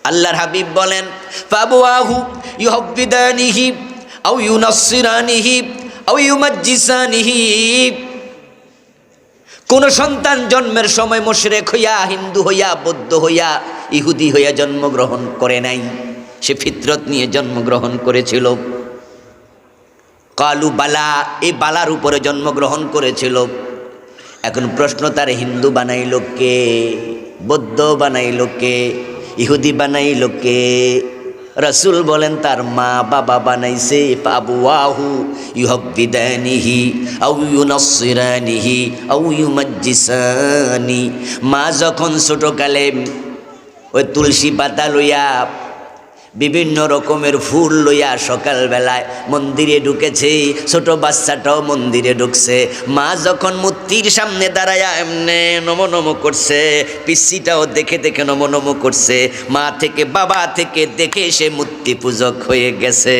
আল্লাহর হাবিব বলেন ফাবুয়াহু ইউহাব্বিদানিহি আও ইউনাসসিরানিহি আও ইউমাজ্জিসানিহি। কোন সন্তান জন্মের সময় মুশরিক হইয়া, হিন্দু হইয়া, বৌদ্ধ হইয়া, ইহুদি হইয়া জন্মগ্রহণ করে নাই, সে ফিতরত নিয়ে জন্মগ্রহণ করেছিল। কালু বালা, এই বালার উপরে জন্মগ্রহণ করেছিল। এখন প্রশ্ন, তার হিন্দু বানাইল কে? বৌদ্ধ বানাইল কে? ইহুদি বানাইল কে? রাসূল বলেন তার মা বাবা বানাইছে। ফাবুয়াহু ইউহাব্বিদানিহি আও ইউনাসসিরানিহি আও ইউমাজ্জিসানি। মা যখন ছোটকালে ওই তুলসী পাতা লইয়া, বিভিন্ন রকমের ফুল লইয়া সকালবেলায় মন্দিরে ঢুকেছে, ছোট বাচ্চাটাও মন্দিরে ঢুকছে। মা যখন মূর্তির সামনে দাঁড়ায়া এমনে নমো নমো করছে, পিসিটাও দেখে দেখে নমো নমো করছে। মা থেকে বাবা থেকে দেখে সে মূর্তি পূজক হয়ে গেছে।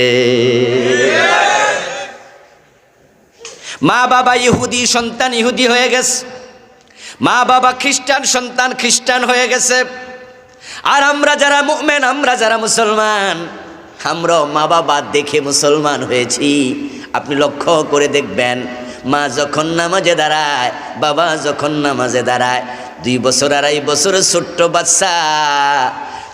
মা বাবা ইহুদি, সন্তান ইহুদি হয়ে গেছে। মা বাবা খ্রিস্টান, সন্তান খ্রিস্টান হয়ে গেছে। আর আমরা যারা মুমিন, আমরা যারা মুসলমান, আমরা মা বাবা দেখে মুসলমান হয়েছি। আপনি লক্ষ্য করে দেখবেন, মা যখন নামাজে দাঁড়ায়, বাবা যখন নামাজে দাঁড়ায়, 2 বছর 2.5 বছরের ছোট্ট বাচ্চা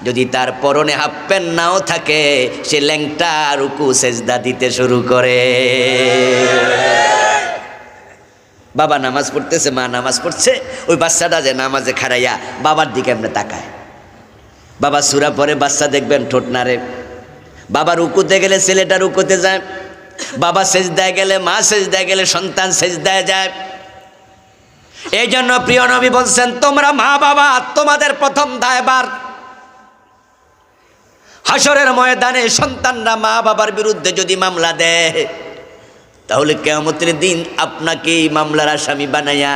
যদি তার পরনে হাফ প্যান্ট নাও থাকে, সে ল্যাংটা রুকু সেজদা দিতে শুরু করে। বাবা নামাজ পড়তেছে, মা নামাজ পড়ছে, ওই বাচ্চাটা যে নামাজে খাড়াইয়া বাবার দিকে এমনি তাকায়। বাবা সূরা পড়ে, বাচ্চা দেখবেন ঠোঁট নাড়ে। বাবা রুকুতে গেলে ছেলেটা রুকুতে যায়, বাবা সেজদায় গেলে, মা সেজদায় গেলে সন্তান সেজদায় যায়। এই জন্য প্রিয় নবী বলছেন, তোমরা মা বাবা, তোমাদের প্রথম দায়ভার হাসরের ময়দানে সন্তানরা মা বাবার বিরুদ্ধে যদি মামলা দেয়, তাহলে কিয়ামতের দিন আপনাকে এই মামলার আসামি বানাইয়া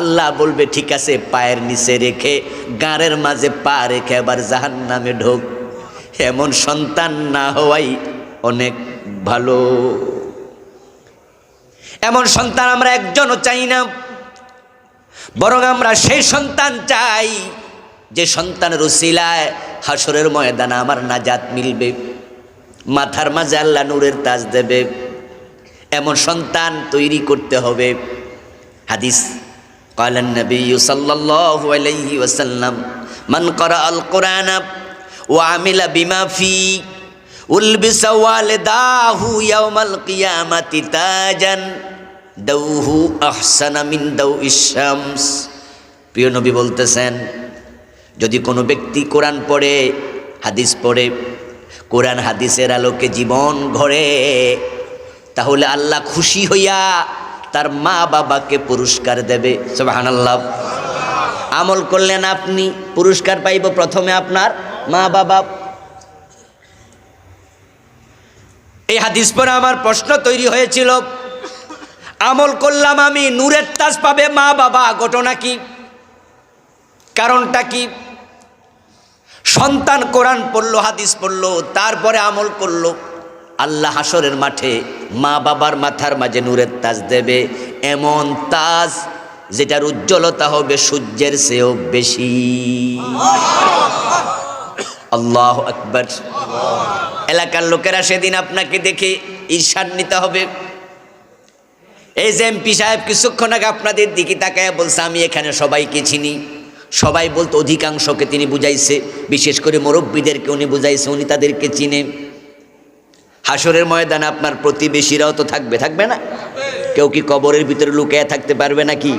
আল্লাহ বলবে ঠিক আছে, পায়ের নিচে রেখে, গাঁড়ের মাঝে পা রেখে আবার জাহান্নামে ঢোক। এমন সন্তান না হওয়াই অনেক ভালো। এমন সন্তান আমরা একজনও চাই না, বরং আমরা সেই সন্তান চাই যে সন্তানের উসিলায় হাসরের ময়দানে আমার নাজাত মিলবে, মাথার মাঝে আল্লাহ নূরের তাজ দেবে। এমন সন্তান তৈরি করতে হবে। হাদিস قال النبي صلى الله عليه وسلم من قرأ القرآن وعمل بما فيه ألبس والداه يوم القيامة تاجا دوه أحسن من دوء الشمس। প্রিয় নবী বলতেছেন, যদি কোনো ব্যক্তি কোরআন পড়ে, হাদিস পড়ে, কোরআন হাদিসের আলোকে জীবন গড়ে, তাহলে আল্লাহ খুশি হইয়া তার মা বাবাকে পুরস্কার দেবে। সুবহানাল্লাহ। আমল করলেন আপনি, পুরস্কার পাইব প্রথমে আপনার মা বাবা। এই হাদিস পড়ে আমার প্রশ্ন তৈরি হয়েছিল, আমল করলাম আমি, নূরের তাজ পাবে মা বাবা, ঘটনা কি? কারণটা কি? সন্তান কোরআন পড়লো, হাদিস পড়লো, তারপরে আমল করলো, আল্লাহ হাসরের মাঠে মা বাবার মাথার মাঝে নূরের তাজ দেবে। এমন তাজ যেটার উজ্জ্বলতা হবে সূর্যের চেয়েও বেশি। আল্লাহু আকবার। এলাকার লোকেরা সেদিন আপনাকে দেখে ঈর্ষান্বিত হবে। এই যে এমপি সাহেব কিছুক্ষণ আগে আপনাদের দিকে তাকায় বলছে, আমি এখানে সবাইকে চিনি। সবাই বলতো অধিকাংশকে তিনি বুঝাইছে, বিশেষ করে মুরব্বীদেরকে উনি বুঝাইছে, উনি তাদেরকে চিনে। হাসরের ময়দানে আপনার প্রতিবেশীরাও তো থাকবে, থাকবে না? কেউ কি কবরের ভিতরে লুকিয়ে থাকতে পারবে নাকি?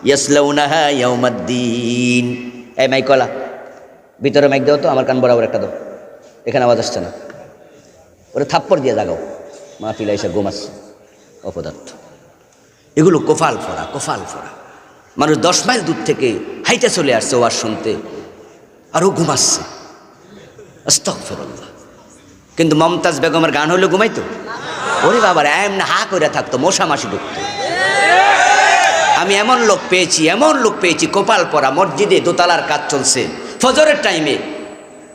ইয়াসলাউনাহা ইয়াউমাদ্দিন। এই মাইকলা, ভিতরে মাইক দাও তো, আমার কান বরাবর একটা দাও, এখানে আওয়াজ আসছে না। ওরে থাপ্পড় দিয়ে জাগাও, মাহফিল এসে ঘুমাচ্ছে অপদার্থ। এগুলো কোফাল ফোড়া, কোফাল ফোড়া। মানুষ 10 মাইল দূর থেকে হাইটে চলে আসছে ওয়াজ শুনতে, আর ও ঘুমাচ্ছে। আস্তাগফিরুল্লাহ। কিন্তু মমতাজ বেগমের গান হলে ঘুমাইতো? ওরে বাবার এমন হা করে থাকতো, মশা মাসি ঢুকতো। আমি এমন লোক পেয়েছি কোপাল পরা, মসজিদে দোতলার কাজ চলছে, ফজরের টাইমে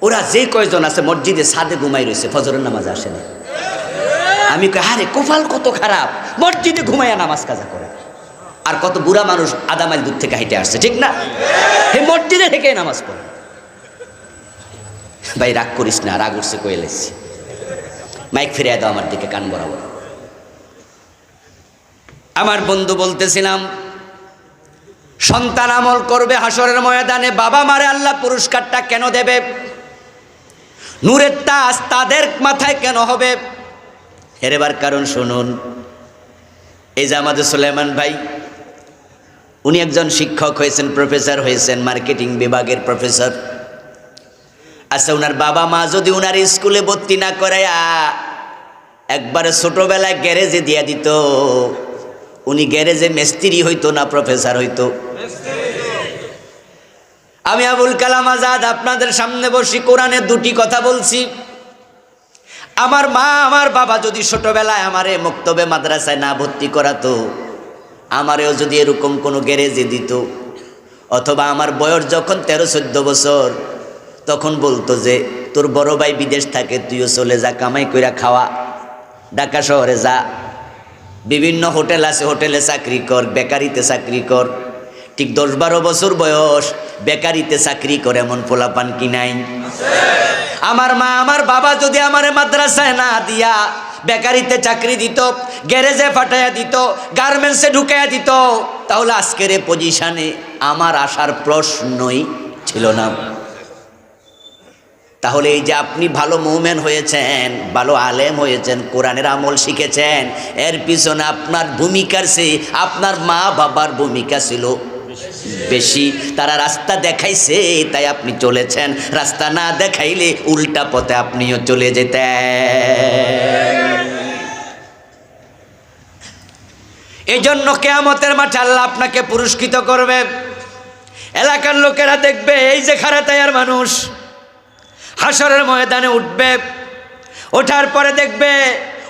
ওরা যে কয়জন আছে মসজিদে ছাদে ঘুমাই রয়েছে, ফজরের নামাজ আসে না। আমি কই আরে কোপাল কত খারাপ, মসজিদে ঘুমাইয়া নামাজ কাজা করে। আর কত বুড়া মানুষ আধা মাইল দূর থেকে হাইটে আসছে, ঠিক না? হে মসজিদে থেকে নামাজ পড়ে। ভাই রাগ করিস না, রাগ উঠছে কয়ে লেছি। মাইক ফিরিয়ে দাও আমার দিকে, কান বরাবর। আমার বন্ধু বলতেছিলাম, সন্তান আমল করবে হাসরের ময়দানে, বাবা মারে আল্লাহ পুরস্কারটা কেন দেবে? নূরের তাজ তাদের মাথায় কেন হবে? হেরেবার কারণ শুনুন। এই যে আমাদের সুলাইমান ভাই, উনি একজন শিক্ষক হয়েছেন, প্রফেসর হয়েছেন, মার্কেটিং বিভাগের প্রফেসর। আচ্ছা, উনার বাবা মা যদি উনার স্কুলে ভর্তি না করাইয়া একবারে ছোটবেলায় গ্যারেজে দিয়া দিত, উনি গ্যারেজে মিস্ত্রি হইতো না প্রফেসর হইতো? আমি আবুল কালাম আজাদ আপনাদের সামনে বসি কোরআনে দুটি কথা বলছি। আমার মা আমার বাবা যদি ছোটবেলায় আমারে মক্তবে মাদ্রাসায় না ভর্তি করাতো, আমারেও যদি এরকম কোনো গ্যারেজে দিত, অথবা আমার বয়স যখন 13-14 বছর, তখন বলতো যে তোর বড় ভাই বিদেশ থাকে, তুইও চলে যা, কামাই কইরা খাওয়া, ঢাকা শহরে যা, বিভিন্ন হোটেল আছে, হোটেলে চাকরি কর, বেকারিতে চাকরি কর। ঠিক 10-12 বছর বয়স বেকারিতে চাকরি করে এমন পোলাপান কি নাই? আমার মা আমার বাবা যদি আমারে মাদ্রাসায় না দিয়া বেকারিতে চাকরি দিত, গ্যারেজে ফাটাইয়া দিত, গার্মেন্টসে ঢুকাইয়া দিত, তাহলে আজকের এই পজিশনে আমার আসার প্রশ্নই ছিল না। তাহলে এই যে আপনি ভালো মুমিন হয়েছেন, ভালো আলেম হয়েছেন, কোরআনের আমল শিখেছেন, এর পিছনে আপনার ভূমিকার চেয়ে আপনার মা বাবার ভূমিকা ছিল বেশি। তারা রাস্তা দেখাইছে তাই আপনি চলেছেন, রাস্তা না দেখাইলে উল্টা পথে আপনিও চলে যেতেন। এই জন্য কিয়ামতের মাঠে আল্লাহ আপনাকে পুরস্কৃত করবে। এলাকার লোকেরা দেখবে এই যে খারাতায়ার মানুষ হাসরের ময়দানে উঠবে, ওঠার পরে দেখবে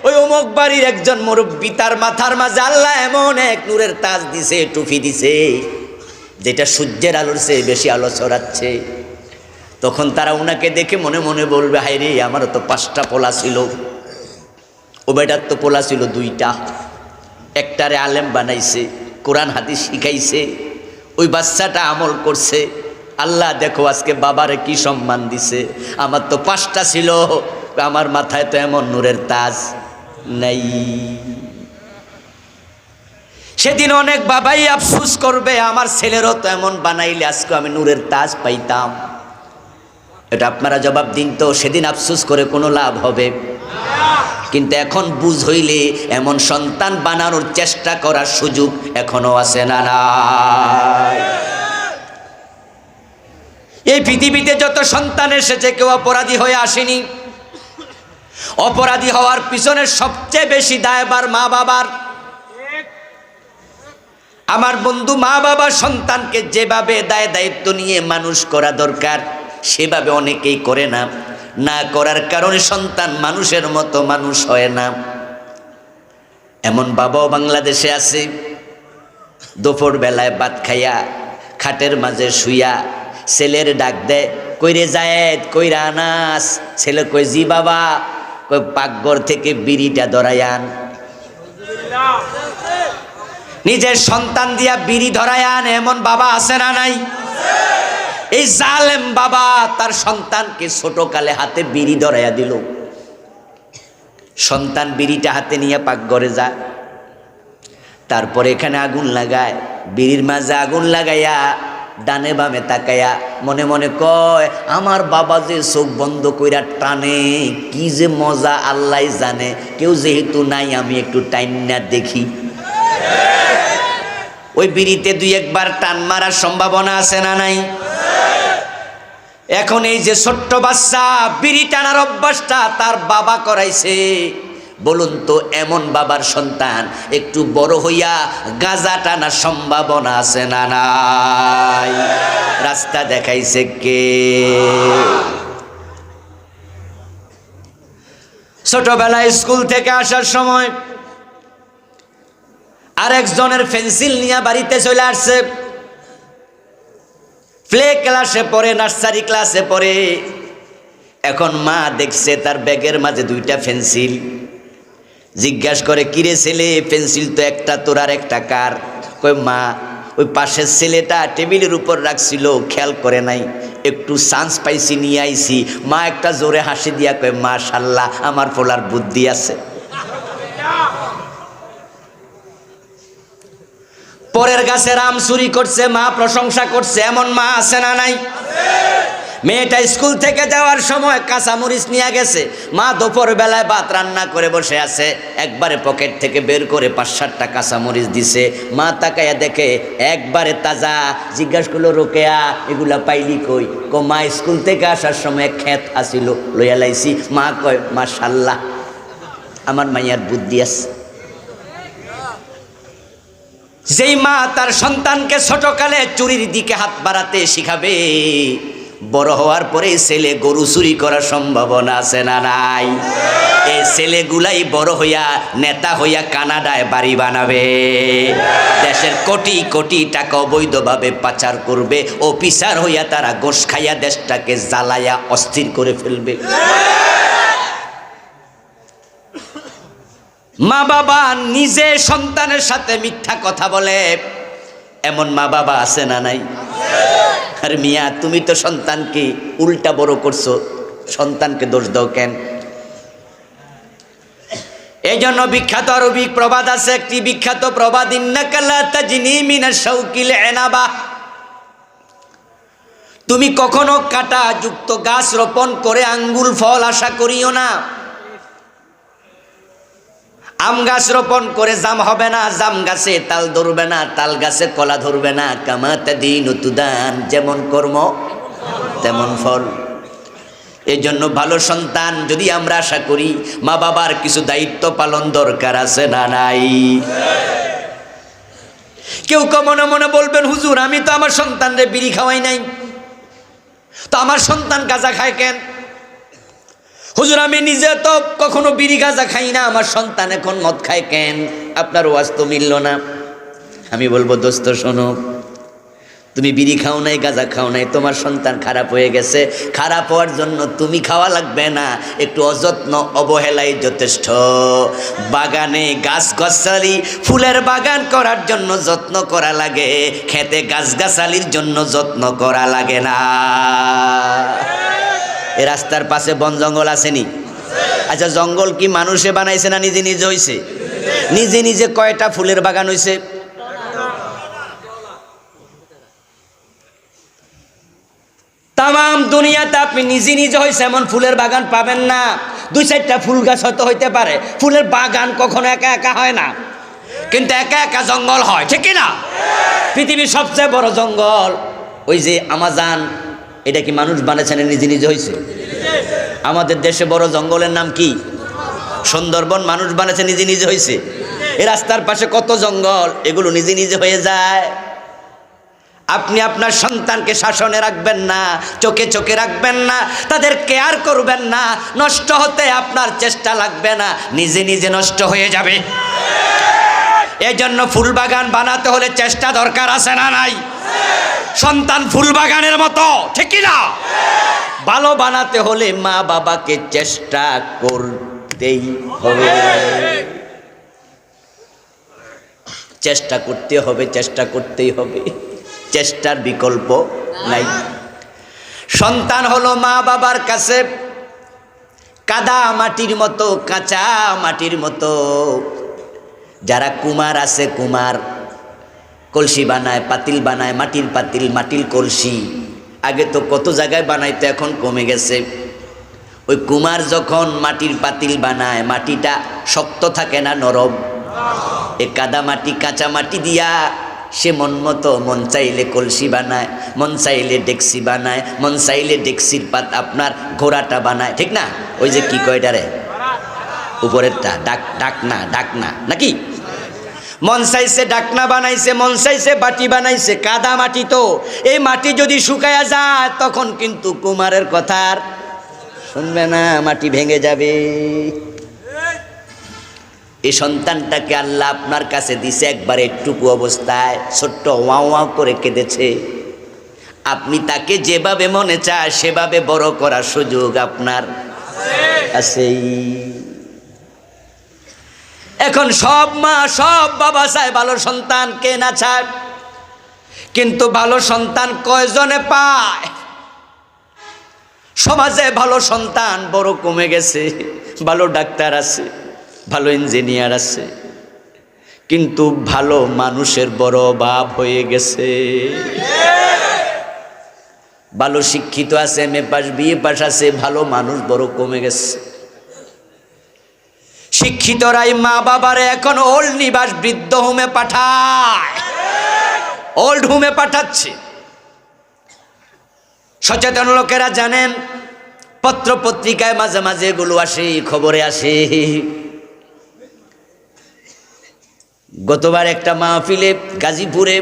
ওই অমুক বাড়ির একজন মুরব্বী, তার মাথার মাঝে আল্লাহ এমন এক নূরের তাজ দিছে, টুপি দিছে, যেটা সূর্যের আলোর চেয়ে বেশি আলো ছড়াচ্ছে। তখন তারা ওনাকে দেখে মনে মনে বলবে, হায় রে, আমারও তো 5টা পোলা ছিল, ও বেটার তো পোলা ছিল 2টা, একটারে আলেম বানাইছে, কোরআন হাদিস শিখাইছে, ওই বাচ্চাটা আমল করছে। আল্লাহ দেখো আজকে বাবারে কি সম্মান দিছে, আমার তো 5টা ছিল, আমার মাথায় তো এমন নূরের তাজ নাই। সেদিন অনেক বাবাই আফসোস করবে, আমার ছেলেরও তো এমন বানাইলে আজকে আমি নূরের তাজ পাইতাম। এটা আপনারা জবাব দিন তো, সেদিন আফসোস করে কোনো লাভ হবে? কিন্তু এখন বুঝ হইলে এমন সন্তান বানানোর চেষ্টা করার সুযোগ এখনো আছে না নাই? এই পৃথিবীতে যত সন্তান এসেছে কেউ অপরাধী হয়ে আসেনি। অপরাধী হওয়ার পিছনে সবচেয়ে বেশি দায়ভার মা বাবার। আমার বন্ধু, মা বাবা সন্তানকে যেভাবে দায়িত্ব নিয়ে মানুষ করা দরকার সেভাবে অনেকেই করে না। না করার কারণে সন্তান মানুষের মতো মানুষ হয় না। এমন বাবাও বাংলাদেশে আছে, দুপুর বেলায় ভাত খাইয়া খাটের মাঝে শুইয়া ছেলের ডাক দেয়, কইরে জায়েদ, কইরা আনাস? ছেলে কই, জি বাবা। কই, পাকঘর থেকে বিড়িটা ধরায় আন। নিজের সন্তান দিয়া বিড়ি ধরায় আন, এমন বাবা আছে না নাই? এই জালেম বাবা তার সন্তানকে ছোটকালে হাতে বিড়ি ধরাইয়া দিল। সন্তান বিড়িটা হাতে নিয়ে পাকঘরে যায়, তারপরে এখানে আগুন লাগায়, বিড়ির মাঝে আগুন লাগাইয়া ডানে বামে তাকায়া মনে মনে কয় আমার বাবা যে চোখ বন্ধ কইরা টানে কি যে মজা আল্লাহ জানে, কেউ যেহেতু নাই আমি একটু টাইম না দেখি। ওই বিড়িতে দুই একবার টান মারার সম্ভাবনা আছে না নাই? এখন এই যে ছোট্ট বাচ্চা বিড়ি টানার অভ্যাসটা তার বাবা করাইছে, বলুন তো এমন বাবার সন্তান একটু বড় হইয়া গাঁজা টানার সম্ভাবনা আছে না নাই? রাস্তা দেখাইছে কে? ছোটবেলায় স্কুল থেকে আসার সময় আরেকজনের পেন্সিল নিয়ে বাড়িতে চলে আসছে। প্লে ক্লাসে পড়ে, নার্সারি ক্লাসে পড়ে। এখন মা দেখছে তার ব্যাগের মাঝে দুইটা পেন্সিল। জিজ্ঞাসা করে কিরে ছেলে, পেন্সিল তো একটা তোর আর একটা কার? কই মা ওই পাশের ছেলেটা টেবিলের উপর রাখছিল, খেয়াল করে নাই, একটু চান্স পাইছি নিয়ে আইছি। মা একটা জোরে হাসি দিয়া কয় মাশাআল্লাহ আমার পোলার বুদ্ধি আছে। পরের গাছের আম চুরি করছে, মা প্রশংসা করছে। এমন মা আছে না নাই? মেয়েটা স্কুল থেকে যাওয়ার সময় কাঁচামরিচ নিয়ে গেছে, মা দুপুর বেলায় ভাত রান্না করে বসে আছে, একবারে পকেট থেকে বের করে 5-7টা কাঁচামরিচ দিছে। মা তাকায়া দেখে একবারে তাজা। জিজ্ঞাসা করলো রোকেয়া এগুলা পাইলি কই? মা স্কুল থেকে আসার সময় ক্ষেত আসিল, লইয়া লাইছি। মা কয় মাশাআল্লাহ আমার মাইয়ার বুদ্ধি আছে। যেই মা তার সন্তানকে ছোটকালে চুরির দিকে হাত বাড়াতে শিখাবে, বড় হওয়ার পরে ছেলে গরু চুরি করার সম্ভাবনা আছে না নাই? এই ছেলেগুলাই বড় হইয়া নেতা হইয়া কানাডায় বাড়ি বানাবে, দেশের কোটি কোটি টাকা অবৈধভাবে পাচার করবে, অফিসার হইয়া তারা গোশ খাইয়া দেশটাকে জ্বালাইয়া অস্থির করে ফেলবে। মা বাবা নিজে সন্তানের সাথে মিথ্যা কথা বলে, এমন মা বাবা আছে না নাই? আর মিয়া তুমি তো সন্তানকে উল্টা বড় করছো, সন্তানকে দোষ দাও কেন? এই জন্য বিখ্যাত আরবি প্রবাদ আছে, একটি বিখ্যাত প্রবাদ, ইন্নাকা লা তাজনি মিনাশ শাউকিল ইনাবা। তুমি কখনো কাঁটা যুক্ত গাছ রোপণ করে আঙ্গুল ফল আশা করিও না। আম গাছ রোপণ করে জাম হবে না, জাম গাছে তাল ধরবে না, তাল গাছে কলা ধরবে না। কামা তাদিনু তুদান, যেমন কর্ম তেমন ফল। এই জন্য ভালো সন্তান যদি আমরা আশা করি, মা বাবার কিছু দায়িত্ব পালন দরকার আছে না নাই? কেউ মনে মনে বলবেন হুজুর আমি তো আমার সন্তানরে বিড়ি খাওয়াই নাই, তো আমার সন্তান গাঁজা খায় কেন? হুজুর আমি নিজে তো কখনো বিড়ি গাঁজা খাই না, আমার সন্তান এখন মদ খায় কেন? আপনার ওয়াজ তো মিলল না। আমি বলবো দোস্ত শোনো, তুমি বিড়ি খাও নাই, গাঁজা খাও নাই, তোমার সন্তান খারাপ হয়ে গেছে। খারাপ হওয়ার জন্য তুমি খাওয়া লাগবে না, একটু অযত্ন অবহেলাই যথেষ্ট। বাগানে গাছগাছালি ফুলের বাগান করার জন্য যত্ন করা লাগে, খেতে গাছগাছালির জন্য যত্ন করা লাগে না। এ রাস্তার পাশে বন জঙ্গল আসেনি? আচ্ছা জঙ্গল কি মানুষে বানাইছে না নিজে নিজে হইছে? নিজে নিজে কয়টা ফুলের বাগান হইছে? তাম দুনিয়াতে আপনি নিজে নিজে হয়েছে এমন ফুলের বাগান পাবেন না। 2-4টা ফুল গাছ হয়তো হইতে পারে, ফুলের বাগান কখনো একা একা হয় না, কিন্তু একা একা জঙ্গল হয়, ঠিক না? পৃথিবীর সবচেয়ে বড় জঙ্গল ওই যে আমাজন, এটা কি মানুষ বানাইছে না নিজে নিজে হয়েছে? আমাদের দেশে বড় জঙ্গলের নাম কি? সুন্দরবন। মানুষ বানাইছে নিজে নিজে হয়েছে? এই রাস্তার পাশে কত জঙ্গল, এগুলো নিজে নিজে হয়ে যায়। আপনি আপনার সন্তানকে শাসনে রাখবেন না, চোখে চোখে রাখবেন না, তাদের কেয়ার করবেন না, নষ্ট হতে আপনার চেষ্টা লাগবে না, নিজে নিজে নষ্ট হয়ে যাবে। এই জন্য ফুল বাগান বানাতে হলে চেষ্টা দরকার আছে না নাই? সন্তান ফুল বাগানের মতো, ঠিক না? ভালো বানাতে হলে মা বাবাকে চেষ্টা করতেই হবে, চেষ্টা করতে হবে, চেষ্টা করতেই হবে, চেষ্টার বিকল্প নাই। সন্তান হলো মা বাবার কাছে কাদা মাটির মতো, কাঁচা মাটির মতো। যারা কুমার আছে, কুমার কলসি বানায়, পাতিল বানায়, মাটির পাতিল, মাটির কলসি। আগে তো কত জায়গায় বানাইতো, এখন কমে গেছে। ওই কুমার যখন মাটির পাতিল বানায়, মাটিটা শক্ত থাকে না নরম? এ কাদা মাটি, কাঁচা মাটি দিয়া সে মন মতো মন চাইলে কলসি বানায়, মন চাইলে ডেকসি বানায়, মন চাইলে ডেকসির পাত আপনার ঘোড়াটা বানায়, ঠিক না? ওই যে কি কয়টারে উপরেরটা ডাকনা নাকি? মন চাইছে ডাকনা বানাইছে, মন চাইছে বাটি বানাইছে। কাদা মাটি তো, এই মাটি যদি শুকায়া যায় তখন কিন্তু কুমারের কথা আর শুনবে না, মাটি ভেঙে যাবে। এই সন্তানটাকে আল্লাহ আপনার কাছে দিছে একবার একটুকু অবস্থায়, ছোট্ট ওয়াও ওয়াও করে কেঁদেছে। আপনি তাকে যেভাবে মনে চায় সেভাবে বড় করার সুযোগ আপনার আছেই। এখন সব মা সব বাবা চায় ভালো সন্তান, কে না চায়? কিন্তু ভালো সন্তান কয়জনে পায়? সমাজে ভালো সন্তান বড় কমে গেছে। ভালো ডাক্তার আছে, ভালো ইঞ্জিনিয়ার আছে, কিন্তু ভালো মানুষের বড় অভাব হয়ে গেছে। ভালো শিক্ষিত আছে, এমএ পাস, বিএ পাস আছে, ভালো মানুষ বড় কমে গেছে। শিক্ষিতরাই মা বাবারে এখন ওল্ড নিবাস, বৃদ্ধ হোমে পাঠায়, ওল্ড হোমে পাঠাচ্ছে। সচেতন লোকেরা জানেন, পত্র পত্রিকায় মাঝে মাঝে এগুলো আসে, খবরে আসে। গতবার একটা মাহফিলে গাজীপুরে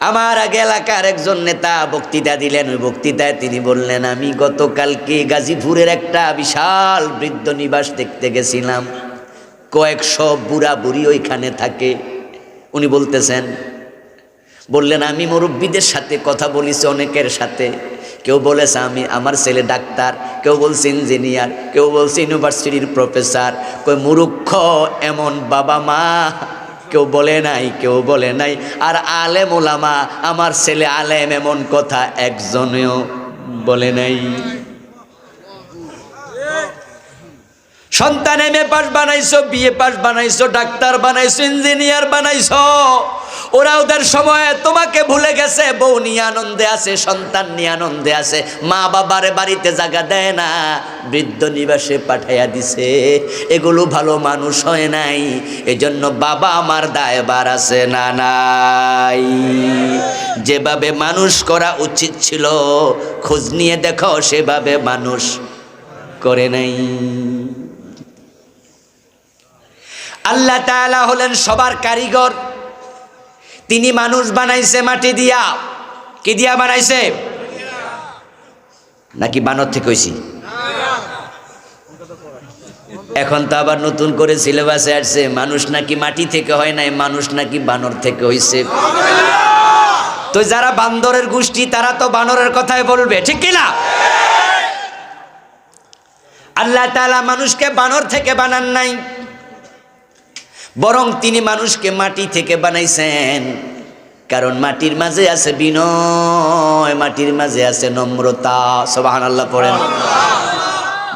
আমার আগে এলাকার একজন নেতা বক্তৃতা দিলেন। ওই বক্তৃতায় তিনি বললেন, আমি গতকালকে গাজীপুরের একটা বিশাল বৃদ্ধ নিবাস দেখতে গেছিলাম, কয়েকশো বুড়া বুড়ি ওইখানে থাকে। উনি বললেন, আমি মুরব্বীদের সাথে কথা বলেছি, অনেকের সাথে। কেউ বলেছে আমার ছেলে ডাক্তার, কেউ বলছে ইঞ্জিনিয়ার, কেউ বলছে ইউনিভার্সিটির প্রফেসর। কই মূর্খ এমন বাবা মা কেউ বলে নাই। আর আলেম ওলামা, আমার ছেলে আলেম, এমন কথা একজনেও বলে নাই। সন্তান এমএ পাস বানাইছো, বিএ পাস বানাইছো, ডাক্তার বানাইছো, ইঞ্জিনিয়ার বানাইছো, ওরা ওদের সময় তোমাকে ভুলে গেছে। বউ নিয়ে আনন্দে আছে, সন্তান নিয়ে আনন্দে আছে, মা বাবারে বাড়িতে জায়গা দেয় না, বৃদ্ধ নিবাসে পাঠাইয়া দিছে। এগুলো ভালো মানুষ হয় নাই। এজন্য বাবা আমার দায়ভার আছে না নাই? যেভাবে মানুষ করা উচিত ছিল খোঁজ নিয়ে দেখো, সেভাবে মানুষ করে নাই। আল্লাহ তাআলা হলেন সবার কারিগর। তিনি মানুষ বানাইছে মাটি দিয়া। কি দিয়া বানাইছে? নাকি বানর থেকে হইছি? এখন তো আবার নতুন করে সিলেবাসে আসছে, মানুষ নাকি মাটি থেকে হয় নাই, মানুষ নাকি বানর থেকে হইছে। তো যারা বান্দরের গোষ্ঠী তারা তো বানরের কথাই বলবে, ঠিক কিনা? আল্লাহ তাআলা মানুষকে বানর থেকে বানান নাই, বরং তিনি মানুষকে মাটি থেকে বানাইছেন। কারণ মাটির মাঝে আছে বিনয়, মাটির মাঝে আছে নম্রতা। সুবহানাল্লাহ পড়েন।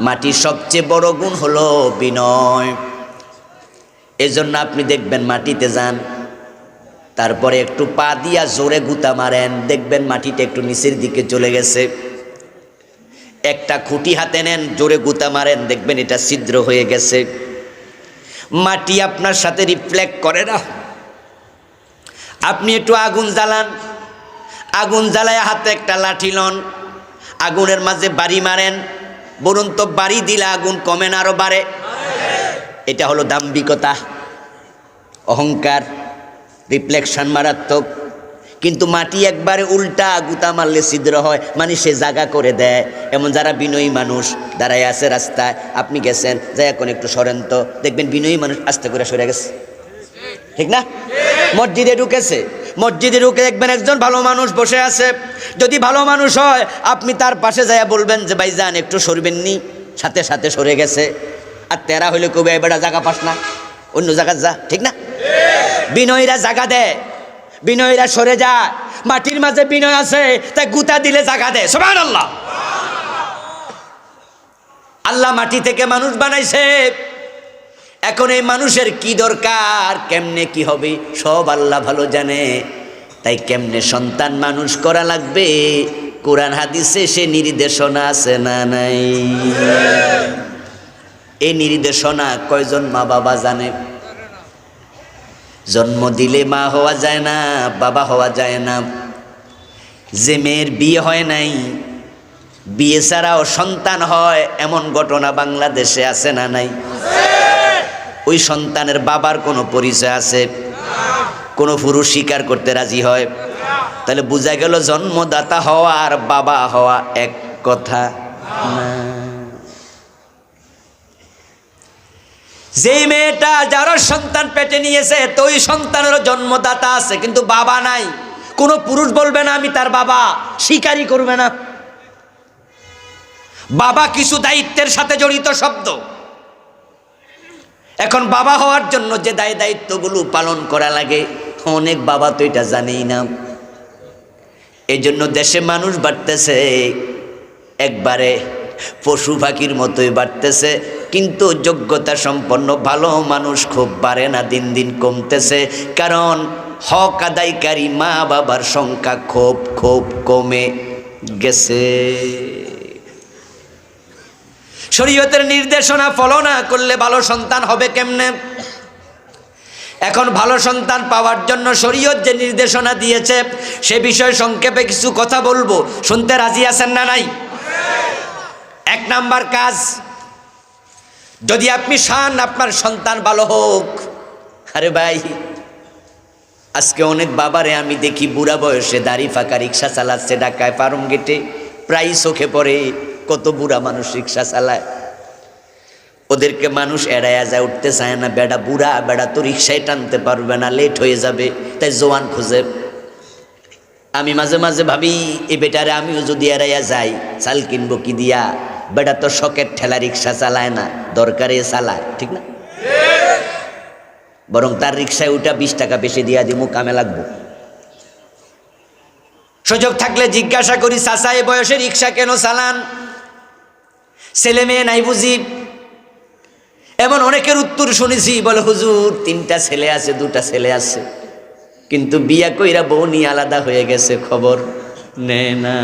মাটির সবচেয়ে বড় গুণ হলো বিনয়। এজন্য আপনি দেখবেন মাটিতে যান, তারপরে একটু পা দিয়া জোরে গুতা মারেন, দেখবেন মাটিটা একটু নিচের দিকে চলে গেছে। একটা খুঁটি হাতে নেন, জোরে গুতা মারেন, দেখবেন এটা ছিদ্র হয়ে গেছে। মাটি আপনার সাথে রিফ্লেক্ট করে না। আপনি একটু আগুন জ্বালান, আগুন জ্বালায় হাতে একটা লাঠি লন, আগুনের মাঝে বাড়ি মারেন, বলুন তো বাড়ি দিলে আগুন কমে না আরো বাড়ে? এটা হলো দাম্ভিকতা, অহংকার, রিফ্লেকশন মারাত্মক। কিন্তু মাটি একবারে উল্টা, গুতা মারলে ছিদ্র হয়, মানে সে জায়গা করে দেয়। এমন যারা বিনয়ী মানুষ দাঁড়ায় আছে রাস্তায়, আপনি গেছেন, যাই এখন একটু সরেন তো, দেখবেন বিনয়ী মানুষ আস্তে করে সরে গেছে, ঠিক না? মসজিদে ঢুকেছে, মসজিদে ঢুকে দেখবেন একজন ভালো মানুষ বসে আছে। যদি ভালো মানুষ হয় আপনি তার পাশে যাইয়া বলবেন যে ভাই যান একটু সরবেন নি, সাথে সাথে সরে গেছে। আর তেরা হইলে কবে এবারে জায়গা পাস না, অন্য জায়গা যা, ঠিক না? বিনয়ীরা জায়গা দেয়, বিনয়ীরা সরে যায়। মাটির মাঝে বিনয় আছে, তাই গুতা দিলে জায়গা দেয়। সুবহানাল্লাহ। আল্লাহ মাটি থেকে মানুষ বানাইছে। এখন এই মানুষের কি দরকার, কেমনে কি হবে সব আল্লাহ ভালো জানে। তাই কেমনে সন্তান মানুষ করা লাগবে, কোরআন হাদিসে সে নির্দেশনা আছে না নাই? এই নির্দেশনা কয়জন মা বাবা জানে? জন্ম দিলে মা হওয়া যায় না, বাবা হওয়া যায় না। যে মেয়ের বিয়ে হয় নাই, বিয়ে ছাড়াও সন্তান হয়, এমন ঘটনা বাংলাদেশে আছে না নাই? ওই সন্তানের বাবার কোনো পরিচয় আছে? কোনো পুরুষ স্বীকার করতে রাজি হয়? তাহলে বোঝা গেল জন্মদাতা হওয়া আর বাবা হওয়া এক কথা না। যেই মেয়েটা যারা সন্তান পেটে নিয়েছে, তো ওই সন্তানেরও জন্মদাতা আছে, কিন্তু বাবা নাই। কোনো পুরুষ বলবে না আমি তার বাবা, স্বীকারই করবে না। বাবা কিছু দায়িত্বের সাথে জড়িত শব্দ। এখন বাবা হওয়ার জন্য যে দায়িত্বগুলো পালন করা লাগে, অনেক বাবা তো এটা জানেই না। এই জন্য দেশে মানুষ বাড়তেছে, একবারে পশু পাখির মতোই বাড়তেছে, কিন্তু যোগ্যতা সম্পন্ন ভালো মানুষ খুব বাড়ে না, দিন দিন কমতেছে। কারণ হক আদায়কারী মা বাবার সংখ্যা খুব খুব কমে গেছে। শরীয়তের নির্দেশনা ফলো না করলে ভালো সন্তান হবে কেমনে? এখন ভালো সন্তান পাওয়ার জন্য শরীয়ত যে নির্দেশনা দিয়েছে, সে বিষয়ে সংক্ষেপে কিছু কথা বলবো। শুনতে রাজি আছেন না নাই? এক নাম্বার কাজ, যদি আপনি চান আপনার সন্তান ভালো হোক, আরে ভাই আজকে অনেক বাবারে আমি দেখি বুড়া বয়সে দাড়ি ফাঁকা রিক্সা চালাচ্ছে ঢাকায় ফার্ম গেটে, প্রায় চোখে পড়ে কত বুড়া মানুষ রিক্সা চালায়। ওদেরকে মানুষ এড়াইয়া যায়, উঠতে চায় না। বেড়া বুড়া, বেড়া তো রিক্সায় টানতে পারবে না, লেট হয়ে যাবে, তাই জোয়ান খুঁজে। আমি মাঝে মাঝে ভাবি এই বেটারে আমিও যদি এড়াইয়া যাই, চাল কিনবো কি দিয়া? বেটা তো শখের ঠেলা রিক্সা চালায় না, দরকারে চালায়, ঠিক না? বরং তার রিক্সায় উঠা 20 টাকা বেশি দিয়া দিমু, কামে লাগবো। সুযোগ থাকলে জিজ্ঞাসা করি, চাচা এই বয়সে রিক্সা কেন চালান? ছেলে মেয়ে নাই বুঝি? এমন অনেকের উত্তর শুনেছি, বলে হুজুর 3টা ছেলে আছে, 2টা ছেলে আছে, কিন্তু বিয়া কইরা বউ নিয়ে আলাদা হয়ে গেছে, খবর নেয় না।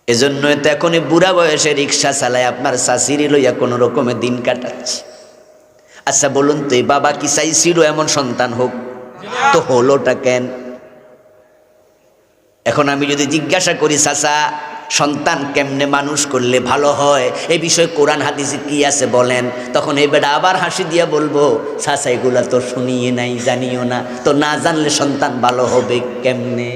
এজন্যই তো এখন বুড়া বয়সে রিক্সা চালায় আপনার শাশুড়ি লইয়া কোনো রকমের দিন কাটাচ্ছে। আচ্ছা বলুন তো, এই বাবা কি চাইছিল এমন সন্তান হোক? তো হলোটা কেন? এখন আমি যদি জিজ্ঞাসা করি, চাচা সন্তান কেমনে মানুষ করলে ভালো হয়, এই বিষয়ে কোরআন হাদিসে কি আছে বলেন, তখন এই বেটা আবার হাসি দিয়া বলবো, চাচা এগুলা তো শুনিয়ে নাই, জানিও না, তো না জানলে সন্তান ভালো হবে কেমনে?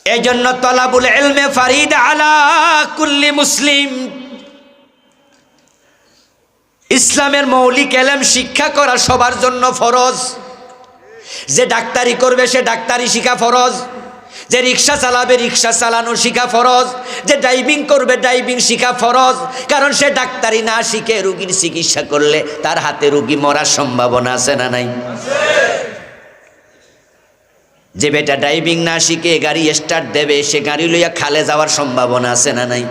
এই জন্য তলাবুল ইলমে ফারিদ আলা কুল্লি মুসলিম, ইসলামের মৌলিক এলেম শিক্ষা করা সবার জন্য ফরজ। যে ডাক্তারি করবে সে ডাক্তারি শিখা ফরজ, যে রিক্সা চালাবে রিক্সা চালানো শিখা ফরজ, যে ড্রাইভিং করবে ড্রাইভিং শিখা ফরজ। কারণ সে ডাক্তারি না শিখে রোগীর চিকিৎসা করলে তার হাতে রোগী মরার সম্ভাবনা আছে না নাই? যে বেটা ড্রাইভিং না শিখে গাড়ি স্টার্ট দেবে, সে গাড়ি লইয়া খালে যাওয়ার সম্ভাবনা আছে না নাই?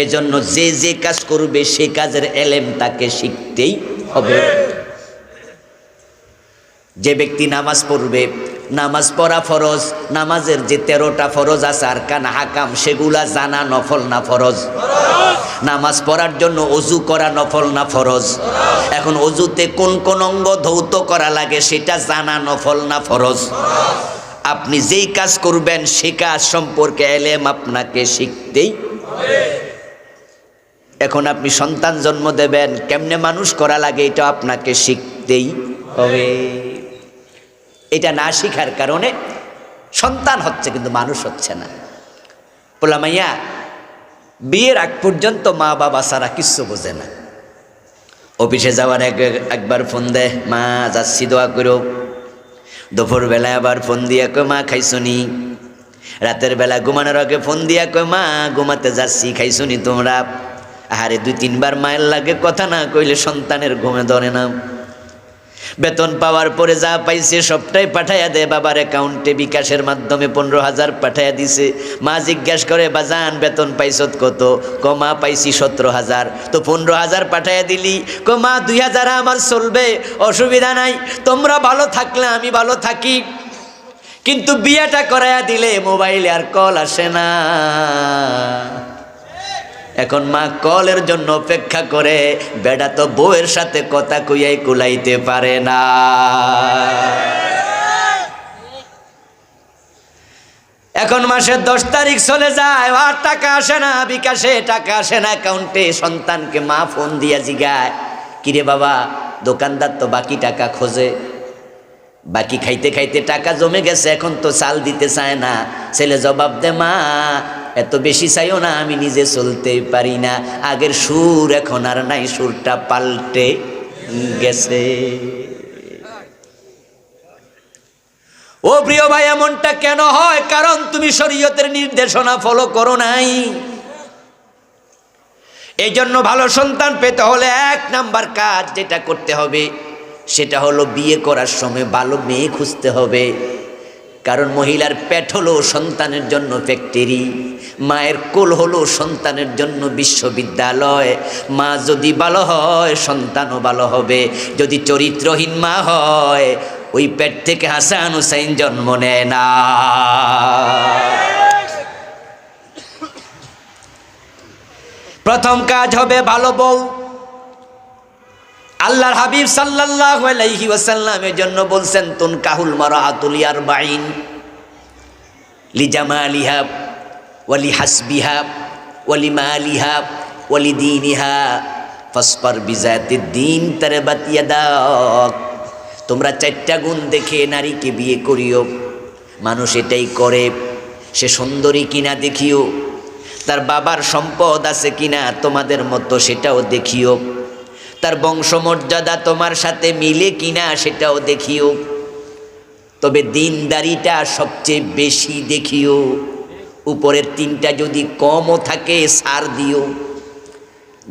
এজন্য যে যে কাজ করবে সে কাজের এলেম তাকে শিখতেই হবে। যে ব্যক্তি নামাজ পড়বে, নামাজ পড়া ফরজ, নামাজের যে 13টা ফরজ আছে আরকান হাকাম, সেগুলা জানা নফল না ফরজ? নামাজ পড়ার জন্য অজু করা নফল না ফরজ? এখন অজুতে কোন কোন অঙ্গ ধৌত করা লাগে সেটা জানা নফল না ফরজ? আপনি যেই কাজ করবেন সে কাজ সম্পর্কে এলেম আপনাকে শিখতেই হবে। এখন আপনি সন্তান জন্ম দেবেন, কেমনে মানুষ করা লাগে এটা আপনাকে শিখতেই হবে। এটা না শিখার কারণে সন্তান হচ্ছে কিন্তু মানুষ হচ্ছে না। পোলা মাইয়া বিয়ের আগ পর্যন্ত মা বাবা ছাড়া কিচ্ছু বোঝে না। অফিসে যাওয়ার একবার ফোন দেয়, মা যাচ্ছি দোয়া করো। দুপুর বেলায় আবার ফোন দিয়া কয়, মা খাইছনি? রাতের বেলা ঘুমানোর আগে ফোন দিয়া কয়, মা ঘুমাতে যাচ্ছি, খাইছনি তোমরা? আরে 2-3 বার মায়ের লাগে কথা না কইলে সন্তানের ঘুমে ধরে না। বেতন পাওয়ার পরে যা পাইছে সবটাই পাঠাইয়া দেয় বাবার অ্যাকাউন্টে, বিকাশের মাধ্যমে 15,000 পাঠাইয়া দিছে। মা জিজ্ঞাসা করে, বাজান বেতন পাইছত কত? মা পাইছি 17,000। তো 15,000 পাঠাইয়া দিলি? মা 2,000 আমার চলবে, অসুবিধা নাই, তোমরা ভালো থাকলে আমি ভালো থাকি। কিন্তু বিয়েটা করাইয়া দিলে মোবাইলে আর কল আসে না। এখন মা কলের জন্য অপেক্ষা করে, বেটা তো বউয়ের সাথে কথা কইয়াই কুলাইতে পারে না। এখন মাসের 10 তারিখ চলে যায়, আর টাকা আসে না, বিকাশে টাকা আসে না অ্যাকাউন্টে। সন্তানকে মা ফোন দিয়া জিগায়, কিরে বাবা, দোকানদার তো বাকি টাকা খোঁজে, বাকি খাইতে খাইতে টাকা জমে গেছে, এখন তো চাল দিতে চায় না। ছেলে জবাব দে, মা এত বেশি চাইও না, আমি নিজে চলতে পারি না। আগের সুর এখন আর নাই, সুরটা পাল্টে গেছে। ও প্রিয় ভাই, এমনটা কেন হয়? কারণ তুমি শরীয়তের নির্দেশনা ফলো করো নাই। এই জন্য ভালো সন্তান পেতে হলে 1 নাম্বার কাজ যেটা করতে হবে সেটা হলো বিয়ে করার সময় ভালো মেয়ে খুঁজতে হবে। কারণ মহিলার পেট হলো সন্তানের জন্য ফ্যাক্টরি, মায়ের কোল হলো সন্তানের জন্য বিশ্ববিদ্যালয়। মা যদি ভালো হয় সন্তানও ভালো হবে, যদি চরিত্রহীন মা হয় ওই পেট থেকে হাসান হুসাইন জন্ম নেয় না। প্রথম কাজ হবে ভালো বউ। আল্লাহর হাবিব সাল্লাল্লাহু আলাইহি ওয়াসাল্লামের জন্য বলছেন, তুনকাহুল মারআতুল আরবাঈন লিজামালিহা ওয়া লিহাসবিহা ওয়া লিমালিহা ওয়া লিদীনিহা ফাসফার বিযাতিদ দ্বীন তারবাত ইয়াদাক। তোমরা 4টা গুণ দেখে নারীকে বিয়ে করিও। মানুষ এটাই করে, সে সুন্দরী কিনা দেখিও, তার বাবার সম্পদ আছে কিনা তোমাদের মতো সেটাও দেখিও, তার বংশমর্যাদা তোমার সাথে মিলে কিনা সেটাও দেখিও, তবে দিনদারিটা সবচেয়ে বেশি দেখিও। উপরের 3টা যদি কমও থাকে ছাড় দিও।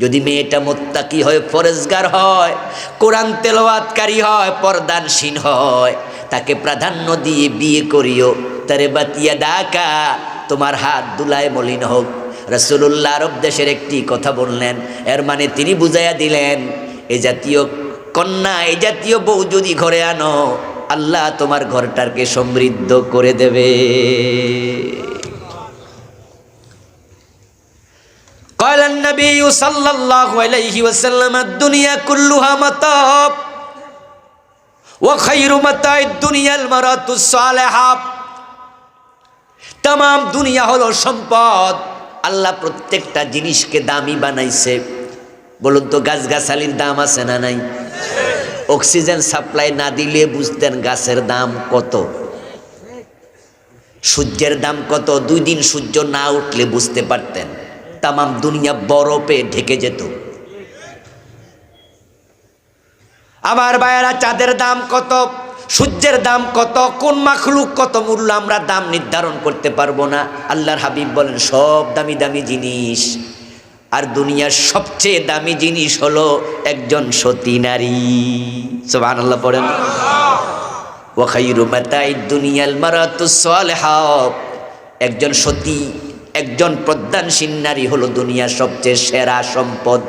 যদি মেয়েটা মুত্তাকি হয়, ফরজগার হয়, কোরআন তেলাওয়াতকারী হয়, পর্দানশীল হয়, তাকে প্রাধান্য দিয়ে বিয়ে করিও। তারে বাতিয়া ডাকা, তোমার হাত দুলায় মলিন হোক। রাসূলুল্লাহ আরব দেশের একটি কথা বললেন, এর মানে তিনি বুঝাইয়া দিলেন, এই জাতীয় কন্যা, এই জাতীয় বউ যদি ঘরে আনো, আল্লাহ তোমার ঘরটাকে সমৃদ্ধ করে দেবে। قال النبي صلى الله عليه وسلم الدنيا كلها متاع وخير متاع الدنيا المرأة الصالحة। तमाम দুনিয়া হলো সম্পদ। আল্লাহ প্রত্যেকটা জিনিসকে দামি বানাইছে। বলুন তো, গাছগাছালির দাম আছে না নাই? অক্সিজেন সাপ্লাই না দিলে বুঝতেন গাছের দাম কত, সূর্যের দাম কত। 2 দিন সূর্য না উঠলে বুঝতে পারতেন। তামাম দুনিয়া বরফে ঢেকে যেত। আমার ভাইয়েরা, চাঁদের দাম কত, সূর্যের দাম কত, কোন মাখলুক কত মূল্য আমরা দাম নির্ধারণ করতে পারবো না। আল্লাহর হাবিব বলেন সব দামি দামি জিনিস, আর দুনিয়ার সবচেয়ে দামি জিনিস হলো একজন সতী নারী। সুবহানাল্লাহ পড়েন। ওয়া খায়রু মাতাইদ দুনিয়াল মারাতুস সালিহা। একজন সতী, একজন প্রজ্ঞানশীল নারী হলো দুনিয়ার সবচেয়ে সেরা সম্পদ।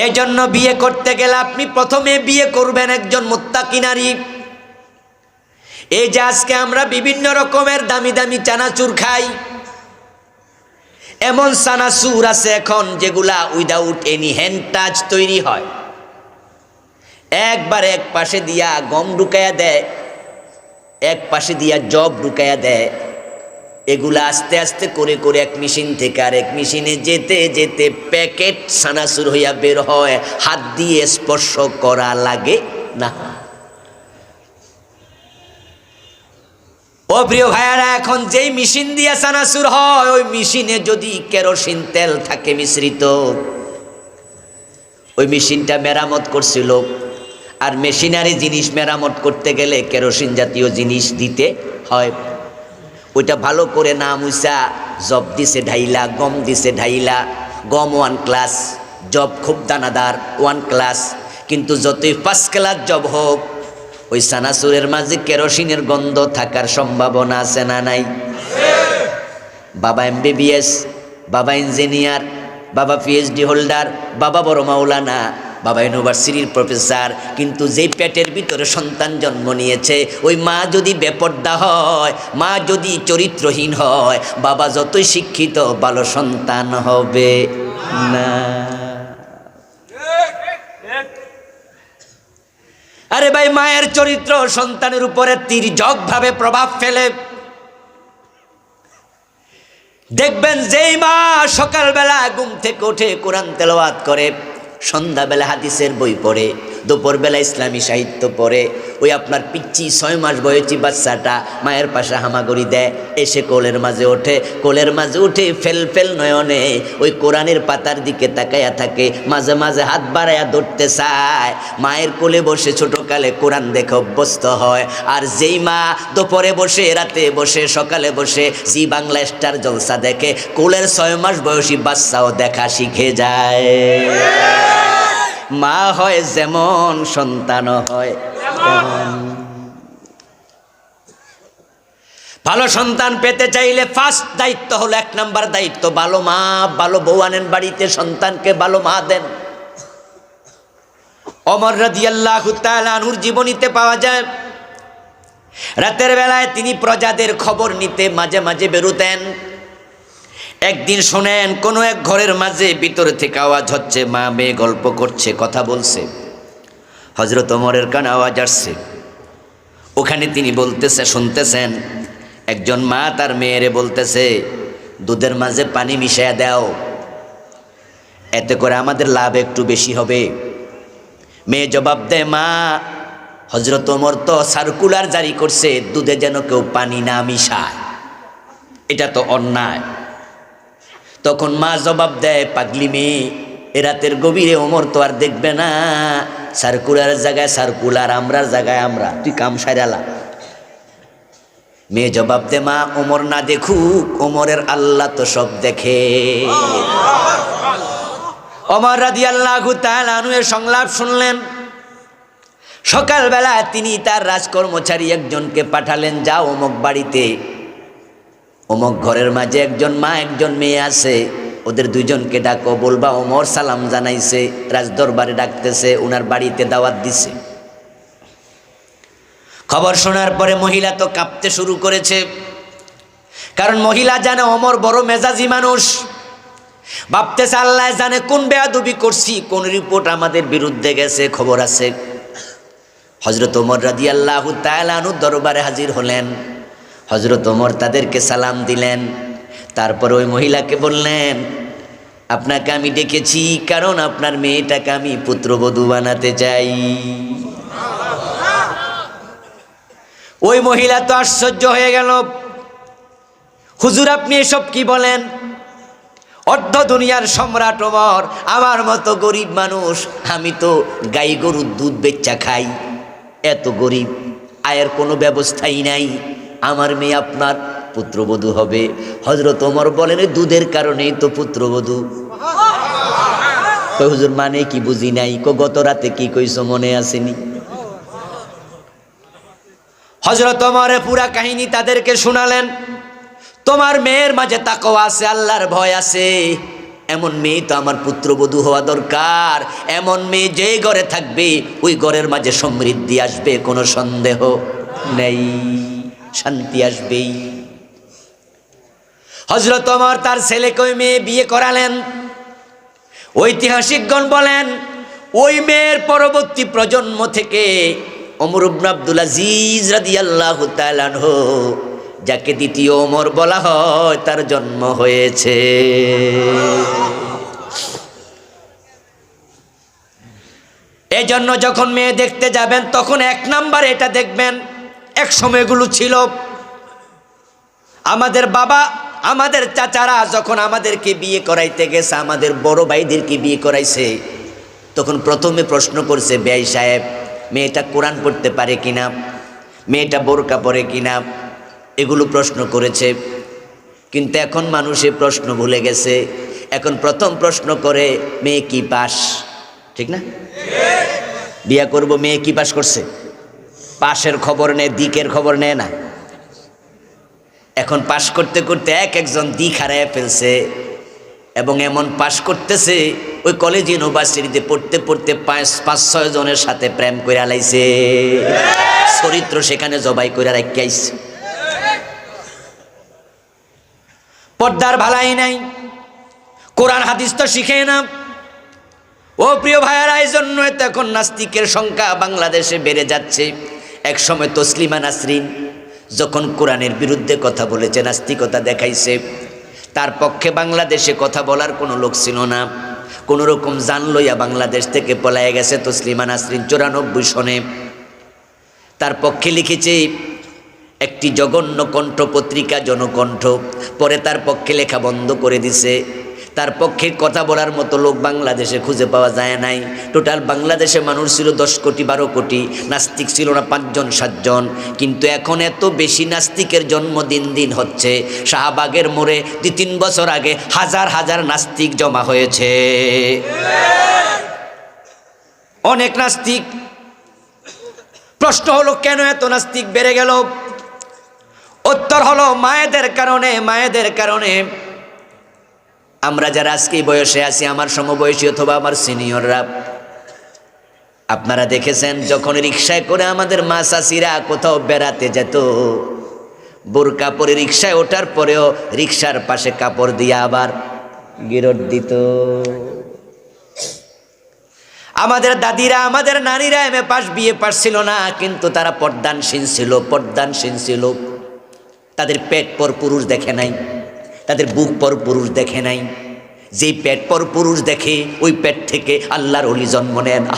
এই জন্য বিয়ে করতে গেলে আপনি প্রথমে বিয়ে করবেন একজন মুত্তাকি নারী। এই যে আজকে আমরা বিভিন্ন রকমের দামি দামি চানাচুর খাই, এমন চানাচুর আছে এখন যেগুলা উইদাউট এনি হ্যান্ড টাচ তৈরি হয়। একবার এক পাশে দিয়া গম ঢুকাইয়া দেয়, এক পাশে দিয়া জব ঢুকাইয়া দেয়। এগুলা আস্তে আস্তে করে করে এক মেশিন থেকে আরেক মেশিনে যেতে যেতে প্যাকেট চানাচুর হইয়া বের হয়, হাত দিয়ে স্পর্শ করা লাগে না। ও প্রিয় ভাইয়ারা, এখন যেই মেশিন দিয়ে চানাচুর হয়, ওই মেশিনে যদি কেরোসিন তেল থাকে মিশ্রিত, ওই মেশিনটা মেরামত করছিল। আর মেশিনারি জিনিস মেরামত করতে গেলে কেরোসিন জাতীয় জিনিস দিতে হয়। ওইটা ভালো করে না মুছা জব দিছে ঢাইলা, গম দিছে ঢাইলা। গম 1 ক্লাস, জব খুব দানাদার 1 ক্লাস। কিন্তু যতই ফার্স্ট ক্লাস জব হোক, ওই সানাসুরের মাঝে কেরোসিনের গন্ধ থাকার সম্ভাবনা আছে না নাই? বাবা এমবিবিএস, বাবা ইঞ্জিনিয়ার, বাবা পিএইচডি হোল্ডার, বাবা বড় মাওলানা, বাবা ইউনিভার্সিটির প্রফেসর, কিন্তু যেই পেটের ভিতরে সন্তান জন্ম নিয়েছে ওই মা যদি বেপর্দা হয়, মা যদি চরিত্রহীন হয়, বাবা যতই শিক্ষিত ভালো সন্তান হবে না। আরে ভাই, মায়ের চরিত্র সন্তানের উপরে তির্যকভাবে প্রভাব ফেলে। দেখবেন যেই মা সকালবেলা ঘুম থেকে উঠে কোরআন তেলাওয়াত করে, সন্ধ্যাবেলা হাদিসের বই পড়ে, দুপুরবেলা ইসলামী সাহিত্য পড়ে, ওই আপনার পিচ্চি 6 মাস বয়সী বাচ্চাটা মায়ের পাশে হামাগুড়ি দেয়, এসে কোলের মাঝে ওঠে, কোলের মাঝে উঠে ফেল ফেল নয়নে ওই কোরআনের পাতার দিকে তাকায়া থাকে, মাঝে মাঝে হাত বাড়ায়া ধরতে চায়। মায়ের কোলে বসে ছোটকালে কোরআন দেখে অভ্যস্ত হয়। আর যেই মা দুপুরে বসে, রাতে বসে, সকালে বসে জি বাংলা স্টার জলসা দেখে, কোলের 6 মাস বয়সী বাচ্চাও দেখা শিখে যায়। মা হয় যেমন, সন্তান হয় তেমন। ভালো সন্তান পেতে চাইলে ফার্স্ট দায়িত্ব হলো, 1 নাম্বার দায়িত্ব, ভালো মা, ভালো বউ আনেন বাড়িতে, সন্তানকে ভালো মা দেন। ওমর রাদিয়াল্লাহু তাআলা আনহুর জীবনীতে পাওয়া যায়, রাতের বেলায় তিনি প্রজাদের খবর নিতে মাঝে মাঝে বেরোতেন। একদিন শোনেন কোনো এক ঘরের মাঝে ভিতর থেকে আওয়াজ হচ্ছে, মা মেয়ে গল্প করছে, কথা বলছে। হযরত ওমরের কানে আওয়াজ আসছে, ওখানে তিনি বলতেছে, শুনতেছেন, একজন মা তার মেয়েরে বলতেছে, দুধের মাঝে পানি মিশিয়ে দাও, এতে করে আমাদের লাভ একটু বেশি হবে। মেয়ে জবাব দেয়, মা, হযরত ওমর তো সার্কুলার জারি করছে দুধে যেন কেউ পানি না মিশায়, এটা তো অন্যায়। তখন মা জবাব দেয়, পাগলি মেয়ে, এ রাতের গভীরে ওমর তো আর দেখবে না, সার্কুলারের জায়গায় সার্কুলার, আমরার জায়গায় আমরা, তুই কাম সারালা। মেয়ে জবাব দে, মা, ওমর না দেখুক, ওমরের আল্লাহ তো সব দেখে। ওমর রাদিয়াল্লাহু তাআলা আনহু এর সংলাপ শুনলেন। সকালবেলা তিনি তার রাজকর্মচারী একজনকে পাঠালেন, যাও অমুক বাড়িতে, অমুক ঘরের মাঝে একজন মা একজন মেয়ে আছে, ওদের দুইজনকে ডাকো, বলবা ওমর সালাম জানাইছে, রাজদরবারে ডাকতেছে, ওনার বাড়িতে দাওয়াত দিছে। খবর শোনার পরে মহিলা তো কাঁপতে শুরু করেছে, কারণ মহিলা জানে ওমর বড় মেজাজি মানুষ, ভাবতেছে আল্লাহ জানে কোন বেয়াদবি করছি, কোন রিপোর্ট আমাদের বিরুদ্ধে গেছে, খবর আছে। হযরত ওমর রাদিয়াল্লাহু তাআলা আনহু দরবারে হাজির হলেন। হযরত ওমর তাদেরকে সালাম দিলেন, তারপর ওই মহিলাকে বললেন, আপনাকে আমি ডেকেছি কারণ আপনার মেয়েটাকে আমি পুত্রবধূ বানাতে চাই। ওই মহিলা তো আশ্চর্য হয়ে গেল, হুজুর আপনি এসব কি বলেন? অর্ধ দুনিয়ার সম্রাট ওমর, আমার মতো গরিব মানুষ, আমি তো গাই গরুর দুধ বেচা খাই, এত গরিব, আয়ের কোনো ব্যবস্থাই নাই, আমার মেয়ে আপনার পুত্রবধূ হবে? হযরত ওমর বলেন, দুধের কারণেই তো পুত্রবধূ। কই হুজুর মানে কি বুঝি নাই, গত রাতে কি কইছো মনে আসেনি? হযরত ওমরের পুরা কাহিনী তাদেরকে শোনালেন। তোমার মেয়ের মাঝে তাকওয়া আছে, আল্লাহর ভয় আছে, এমন মেয়ে তো আমার পুত্রবধূ হওয়া দরকার। এমন মেয়ে যে ঘরে থাকবে ওই ঘরের মাঝে সমৃদ্ধি আসবে, কোনো সন্দেহ নেই, শান্তি আসবেই। হযরত ওমর তার ছেলেকে ওই মেয়ে বিয়ে করালেন। ঐতিহাসিকগণ বলেন, ওই মেয়ের পরবর্তী প্রজন্ম থেকে ওমর ইবনে আব্দুল আজিজ রাদিয়াল্লাহু তাআলা আনহু, যাকে দ্বিতীয় ওমর বলা হয়, তার জন্ম হয়েছে। এই জন্য যখন মেয়ে দেখতে যাবেন তখন 1 নাম্বার এটা দেখবেন, এক সময়গুলো ছিল আমাদের বাবা, আমাদের চাচারা যখন আমাদেরকে বিয়ে করাইতে গেছে, আমাদের বড় ভাইদেরকে বিয়ে করাইছে, তখন প্রথমে প্রশ্ন করছে, বেয়াই সাহেব মেয়েটা কোরআন পড়তে পারে কিনা, মেয়েটা বোরকা পরে কিনা, এগুলো প্রশ্ন করেছে। কিন্তু এখন মানুষে প্রশ্ন ভুলে গেছে, এখন প্রথম প্রশ্ন করে মেয়ে কি পাস, ঠিক না? বিয়া করব, মেয়ে কি পাস করছে? পাশের খবর নেয়, দিকের খবর নেয় না। এখন পাশ করতে করতে একজন দিক হারায় ফেলছে, এবং এমন পাশ করতেছে ওই কলেজ ইউনিভার্সিটিতে পড়তে পড়তে 5-6 জনের সাথে প্রেম করে আলাইছে, চরিত্র সেখানে জবাই করে রাখিয়াইছে। পর্দার ভালাই নাই, কোরআন হাদিস তো শিখে না। ও প্রিয় ভাইয়ারা, এই জন্য এখন নাস্তিকের সংখ্যা বাংলাদেশে বেড়ে যাচ্ছে। এক সময় তসলিমা নাসরিন যখন কোরআনের বিরুদ্ধে কথা বলেছে, নাস্তিকতা দেখাইছে, তার পক্ষে বাংলাদেশে কথা বলার কোনো লোক ছিল না। কোনো রকম জান লইয়া বাংলাদেশ থেকে পলায়ে গেছে তসলিমা নাসরিন 94 সনে। তার পক্ষে লিখেছে একটি জঘন্য কণ্ঠ পত্রিকা, জনকণ্ঠ। পরে তার পক্ষে লেখা বন্ধ করে দিছে। তার পক্ষে কথা বলার মতো লোক বাংলাদেশে খুঁজে পাওয়া যায় নাই। টোটাল বাংলাদেশে মানুষ ছিল 10 কোটি 12 কোটি, নাস্তিক ছিল না 5 জন 7 জন। কিন্তু এখন এত বেশি নাস্তিকের জন্ম দিন দিন হচ্ছে। শাহবাগের মোড়ে 2-3 বছর আগে হাজার হাজার নাস্তিক জমা হয়েছে, অনেক নাস্তিক। প্রশ্ন হলো কেন এত নাস্তিক বেড়ে গেল? উত্তর হলো মায়েদের কারণে। মায়েদের কারণে আমরা যারা আজকে বয়সে আছি, আমার সমবয়সী অথবা আমার সিনিয়ররা, আপনারা দেখেছেন যখন রিকশায় করে আমাদের মা চাচিরা কোথাও বেড়াতে যেত, বোরকা পরে রিকশায় ওঠার পরেও রিকশার পাশে কাপড় দিয়ে আবার গিরট দিত। আমাদের দাদিরা, আমাদের নারীরা এমএ পাস বিএ পাস ছিল না, কিন্তু তারা পর্দানশীল ছিল, পর্দানশীল ছিল। তাদের পেট পর পুরুষ দেখে নাই, তাদের বুক পর পুরুষ দেখে নাই। যেই পেট পর পুরুষ দেখে ওই পেট থেকে আল্লাহর ওলি জন্ম নেয় না।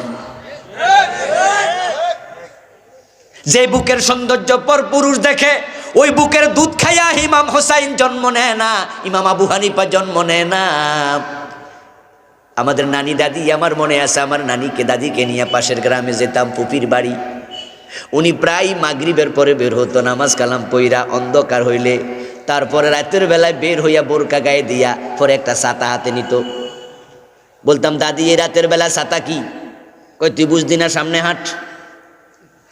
যে বুকের সৌন্দর্য পর পুরুষ দেখে ওই বুকের দুধ খাইয়া ইমাম হোসাইন জন্ম নেয় না, ইমাম আবু হানিফা জন্ম নেয় না। আমাদের নানি দাদি, আমার মনে আছে আমার নানিকে দাদিকে নিয়ে পাশের গ্রামে যেতাম, পুপির বাড়ি। উনি প্রায় মাগরিবের পরে বের হতো নামাজ কালাম পইরা, অন্ধকার হইলে। তারপরে রাতের বেলায় বের হইয়া বোরকা গায়ে দিয়া পরে একটা ছাতা হাতে নিত। বলতাম দাদি এই রাতের বেলা ছাতা কি? কই তুই বুঝদি না, সামনে হাঁট।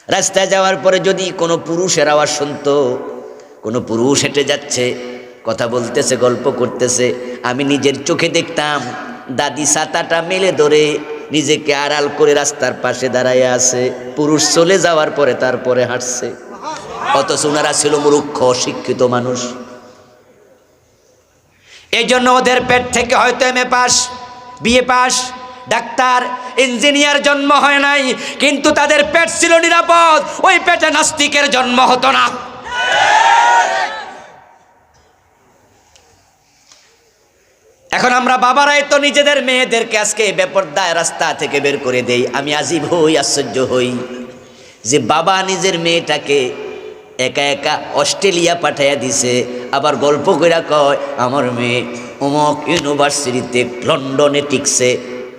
রাস্তায় যাওয়ার পরে যদি কোনো পুরুষের আওয়াজ শুনতো, কোনো পুরুষ হেঁটে যাচ্ছে, কথা বলতেছে, গল্প করতেছে, আমি নিজের চোখে দেখতাম দাদি ছাতাটা মেলে ধরে নিজেকে আড়াল করে রাস্তার পাশে দাঁড়ায় আছে। পুরুষ চলে যাওয়ার পরে তারপরে হাঁটছে। অথচ ওনারা ছিল মূর্খ, অশিক্ষিত মানুষ। এই জন্য ওদের পেট থেকে হয়তো MA pass, BA pass, doctor, engineer জন্ম হয় নাই, কিন্তু তাদের পেট ছিল নিরাপদ। ওই পেটে নাস্তিকের জন্ম হতো না। এখন আমরা বাবারাই তো নিজেদের মেয়েদেরকে আজকে বেপরদায় রাস্তা থেকে বের করে দেই। আমি আজীব হই, আশ্চর্য হই যে বাবা নিজের মেয়েটাকে একা একা অস্ট্রেলিয়া পাঠাইয়া দিছে, আবার গল্প কইরা কয় আমার মেয়ে অমুক ইউনিভার্সিটিতে লন্ডনে টিকছে।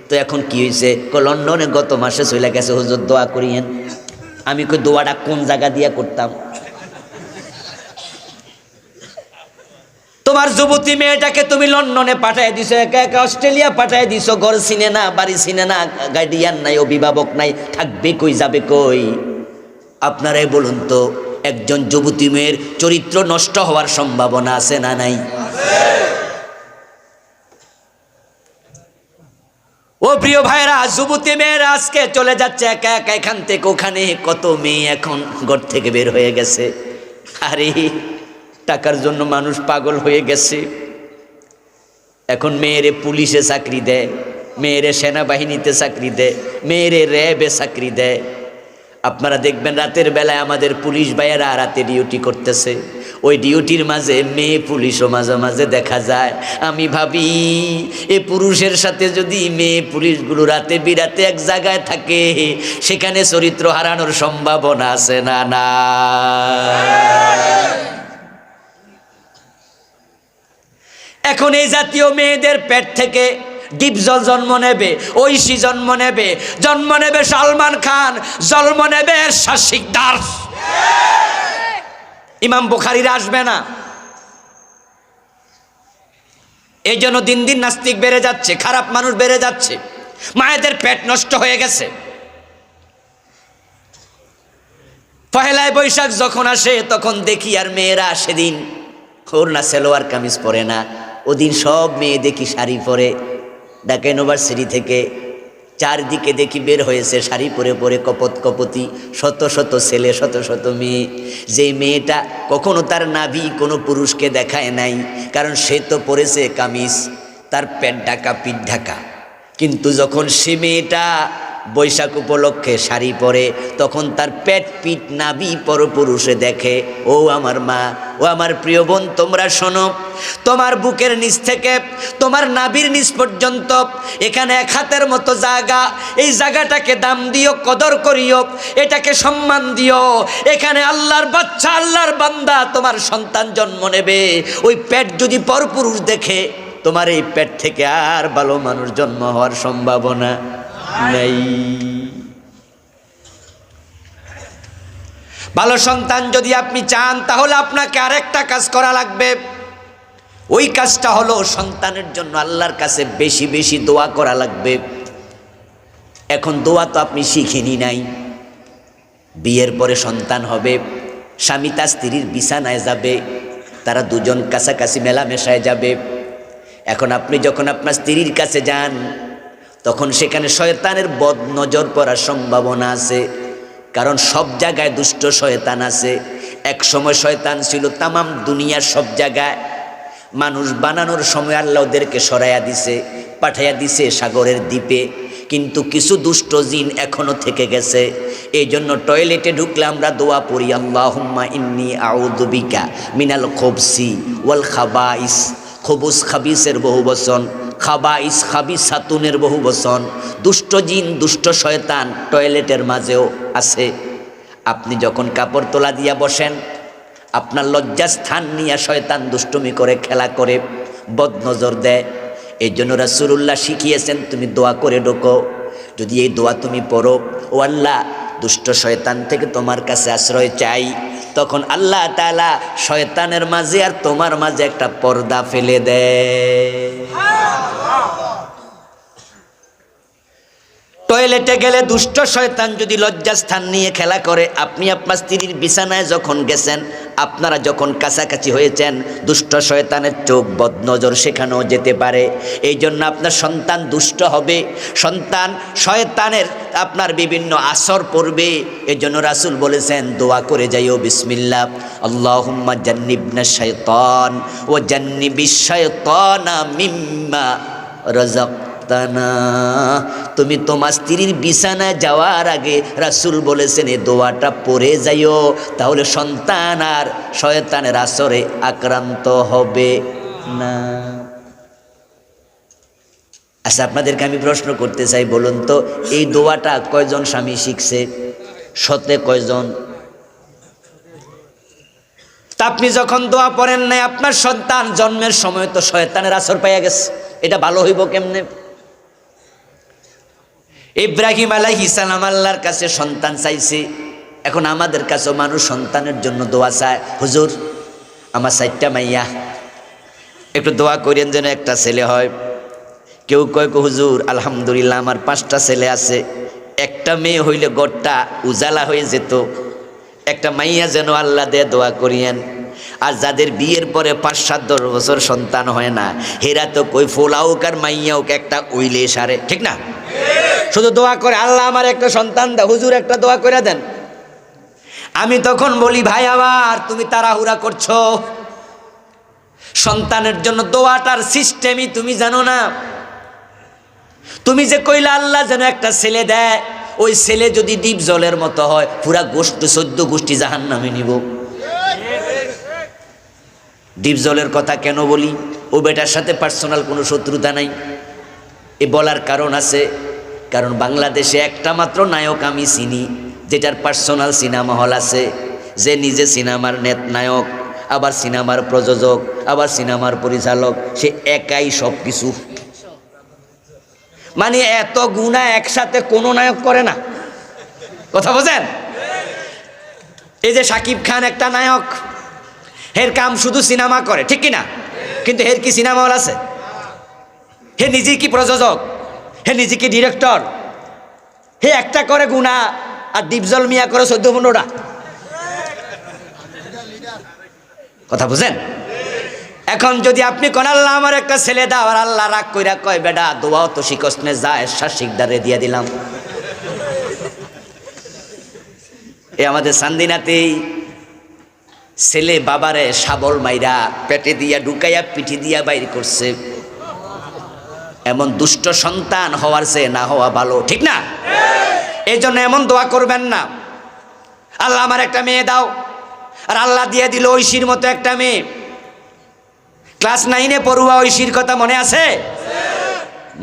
তো এখন কি হয়েছে? লন্ডনে গত মাসে চলে গেছে, হুজুর দোয়া করিয়েন। আমি কই দোয়াটা কোন জায়গা দিয়া করতাম? তোমার যুবতী মেয়েটাকে তুমি লন্ডনে পাঠাই দিছো, একা একা অস্ট্রেলিয়া পাঠাই দিছো, ঘর চিনে না, বাড়ি চিনে না, গার্ডিয়ান নাই, অভিভাবক নাই, থাকবে কই, যাবে কই? আপনারাই বলুন তো, একজন যুবতী মেয়ের চরিত্র নষ্ট হওয়ার সম্ভাবনা আছে না নাই? ও প্রিয় ভাইরা, যুবতী মেয়েরা আজকে চলে যাচ্ছে একা একা এখান থেকে ওখানে। কত মেয়ে এখন ঘর থেকে বের হয়ে গেছে। আরে টাকার জন্য মানুষ পাগল হয়ে গেছে। এখন মেয়েরে পুলিশে চাকরি দেয়, মেয়েরে সেনাবাহিনীতে চাকরি দেয়, মেয়েরে র্যাবে চাকরি দেয়। আপনারা দেখবেন রাতের বেলায় আমাদের পুলিশ ভাইয়েরা রাতে ডিউটি করতেছে, ওই ডিউটির মাঝে মেয়ে পুলিশও মাঝে মাঝে দেখা যায়। আমি ভাবি এ পুরুষের সাথে যদি মেয়ে পুলিশগুলো রাতে বিরাতে এক জায়গায় থাকে, সেখানে চরিত্র হারানোর সম্ভাবনা আছে না? না। এখন এই জাতীয় মেয়েদের পেট থেকে ডিপজল জন্ম নেবে, ঐশী জন্ম নেবে, জন্ম নেবে সালমান খান, জন্ম নেবে এরশাদ শিকদার। ইমাম বুখারীরা আসবে না। এই জন্য দিন দিন নাস্তিক বেড়ে যাচ্ছে, খারাপ মানুষ বেড়ে যাচ্ছে, মায়েদের পেট নষ্ট হয়ে গেছে। পহেলায় বৈশাখ যখন আসে তখন দেখি আর মেয়েরা সেদিন ওড়না সালোয়ার কামিজ পরে না, ওদিন সব মেয়ে দেখি শাড়ি পরে। ঢাকা ইউনিভার্সিটি থেকে চারদিকে দেখি বের হয়েছে শাড়ি পরে পরে কপত কপতি, শত শত ছেলে শত শত মেয়ে। যে মেয়েটা কখনো তার নাভি কোনো পুরুষকে দেখায় নাই, কারণ সে তো পরেছে কামিজ, তার পেট ঢাকা পিঠ ঢাকা। কিন্তু যখন সে মেয়েটা বৈশাখ উপলক্ষে শাড়ি পরে, তখন তার পেট পিঠ নাভি পরপুরুষে দেখে। ও আমার মা, ও আমার প্রিয় বোন, তোমরা শোনো, তোমার বুকের নিচ থেকে তোমার নাভির নিচ পর্যন্ত এখানে এক হাতের মতো জায়গা, এই জায়গাটাকে দাম দিও, কদর করিও, এটাকে সম্মান দিও। এখানে আল্লাহর বাচ্চা, আল্লাহর বান্দা তোমার সন্তান জন্ম নেবে। ওই পেট যদি পরপুরুষ দেখে, তোমার এই পেট থেকে আর ভালো মানুষ জন্ম হওয়ার সম্ভাবনা নাই। ভালো সন্তান যদি আপনি চান, তাহলে আপনাকে আরেকটা কাজ করা লাগবে। ওই কাজটা হলো সন্তানের জন্য আল্লাহর কাছে বেশি বেশি দোয়া করা লাগবে। এখন দোয়া তো আপনি শিখেনি নাই। বিয়ের পরে সন্তান হবে, স্বামী তার স্ত্রীর বিছানায় যাবে, তারা দুজন কাছাকাছি মেলামেশায় যাবে। এখন আপনি যখন আপনার স্ত্রীর কাছে যান, তখন সেখানে শয়তানের বদ নজর পড়ার সম্ভাবনা আছে, কারণ সব জায়গায় দুষ্ট শয়তান আছে। এক সময় শয়তান ছিল তামাম দুনিয়ার সব জায়গায়। মানুষ বানানোর সময় আল্লাহ ওদেরকে সরাইয়া দিছে, পাঠাইয়া দিছে সাগরের দ্বীপে। কিন্তু কিছু দুষ্ট জিন এখনো থেকে গেছে। এই জন্য টয়লেটে ঢুকলে আমরা দোয়া পড়ি, আল্লাহুম্মা ইন্নী আউযু বিকা মিনাল খুবসি ওয়াল খাবাইস। খবুস খাবিসের বহু বচন, খাবাইস খাবিসাতুনের বহু বচন। দুষ্ট জিন, দুষ্ট শয়তান টয়লেটের মাঝেও আছে। আপনি যখন কাপড় তোলা দিয়া বসেন, আপনার লজ্জাস্থান নিয়ে শয়তান দুষ্টুমি করে, খেলা করে, বদনজর দেয়। এই জন্য রাসূলুল্লাহ শিখিয়েছেন, তুমি দোয়া করে ঢোকো। যদি এই দোয়া তুমি পড়ো, ও আল্লাহ, দুষ্ট শয়তান থেকে তোমার কাছে আশ্রয় চাই, তখন আল্লাহ তাআলা শয়তানের মাঝে আর তোমার মাঝে একটা পর্দা ফেলে দেয়। টয়লেটে গেলে দুষ্ট শয়তান যদি লজ্জাস্থান নিয়ে খেলা করে, আপনি আপনার স্ত্রীর বিছানায় যখন গেছেন, আপনারা যখন কাছাকাছি হয়েছেন, দুষ্ট শয়তানের চোখ বদনজর সেখানেও যেতে পারে। এই জন্য আপনার সন্তান দুষ্ট হবে, সন্তান শয়তানের আপনার বিভিন্ন আসর পড়বে। এই জন্য রাসূল বলেছেন, দোয়া করে যাইও, বিসমিল্লাহ আল্লাহুম্মা জান্নিবনা শাইতান ওয়া জান্নিবিশ শাইতানা মিম্মা রাযাকতানা। তুমি তোমার স্ত্রীর বিছানায় যাওয়ার আগে রাসূল বলেছেন এই দোয়াটা পড়ে যাইও, তাহলে সন্তান আর শয়তানের আসরে আক্রান্ত হবে না। আচ্ছা, আপনাদেরকে আমি প্রশ্ন করতে চাই, বলুন তো, এই দোয়াটা কয়জন স্বামী শিখছে? শতে কয়জন? তা আপনি যখন দোয়া পড়েন নাই, আপনার সন্তান জন্মের সময় তো শয়তানের আসর পাইয়া গেছে, এটা ভালো হইব কেমনে? ইব্রাহিম আলাইহিস সালাম আল্লাহর কাছে সন্তান চাইছে। এখন আমাদের কাছেও মানুষ সন্তানের জন্য দোয়া চায়, হুজুর আমার 4টা মাইয়া, একটু দোয়া করেন যেন একটা ছেলে হয়। কেউ কয়, হুজুর আলহামদুলিল্লাহ আমার 5টা ছেলে আছে, একটা মেয়ে হইলে ঘরটা উজালা হয়ে যেত, একটা মাইয়া যেন আল্লাহ দে, দোয়া করিয়েন। আর যাদের বিয়ের পরে 5-7-10 বছর সন্তান হয় না, হেরা তো কই ফোলাউক আর মাইয়াউক একটা উইলে সারে, ঠিক না? শুধু দোয়া করে, আল্লাহ আমার একটা সন্তান দাও, হুজুর একটা দোয়া করে দেন। আমি তখন বলি, ভাই আবার তুমি তাড়াহুড়া করছো, সন্তানের জন্য দোয়াটার সিস্টেমই তুমি জানো না। তুমি যে কইলা আল্লাহ যেন একটা ছেলে দেয়, ওই ছেলে যদি ডিপ জলের মতো হয়, পুরা গোষ্ঠী 14 গোষ্ঠী জাহান্নামে নিব। ডিপ জলের কথা কেন বলি? ও বেটার সাথে পার্সোনাল কোনো শত্রুতা নাই। এ বলার কারণ আছে, কারণ বাংলাদেশে একটা মাত্র নায়ক আমি চিনি, যেটার পার্সোনাল সিনেমা হল আছে, যে নিজে সিনেমার নায়ক, আবার সিনেমার প্রযোজক, আবার সিনেমার পরিচালক, সে একাই সব কিছু। মানে এত গুণা একসাথে কোনো নায়ক করে না, কথা বোঝেন? এই যে শাকিব খান একটা নায়ক, হের কাম শুধু সিনেমা করে, ঠিক কিনা? কিন্তু হের কি সিনেমা হল আছে? হে নিজে কি প্রযোজক, হে নিজে কি ডিরেক্টর? হে একটা করে গুণা, আর ডিপজল মিয়া করে 14-15টা। কথা বুঝেন? এখন যদি আপনি কোন আল্লাহ আমার একটা ছেলে দাও, আর আল্লাহ রাগ কইরা কয় বেটা দোয়াও তো শিখস নে, যা এরশাদ শিকদারে দিয়ে দিলাম। এ আমাদের সান্দিনাতেই ছেলে বাবারে শাবল মাইরা পেটে দিয়া ঢুকাইয়া পিঠি দিয়া বাইর করছে। এমন দুষ্ট সন্তান হওয়ার চেয়ে না হওয়া ভালো, ঠিক না? এই জন্য এমন দোয়া করবেন না, আল্লাহ আমার একটা মেয়ে দাও, আর আল্লাহ দিয়ে দিল ঐশীর মতো একটা মেয়ে। ক্লাস 9-এ পড়ুয়া ঐশীর কথা মনে আছে?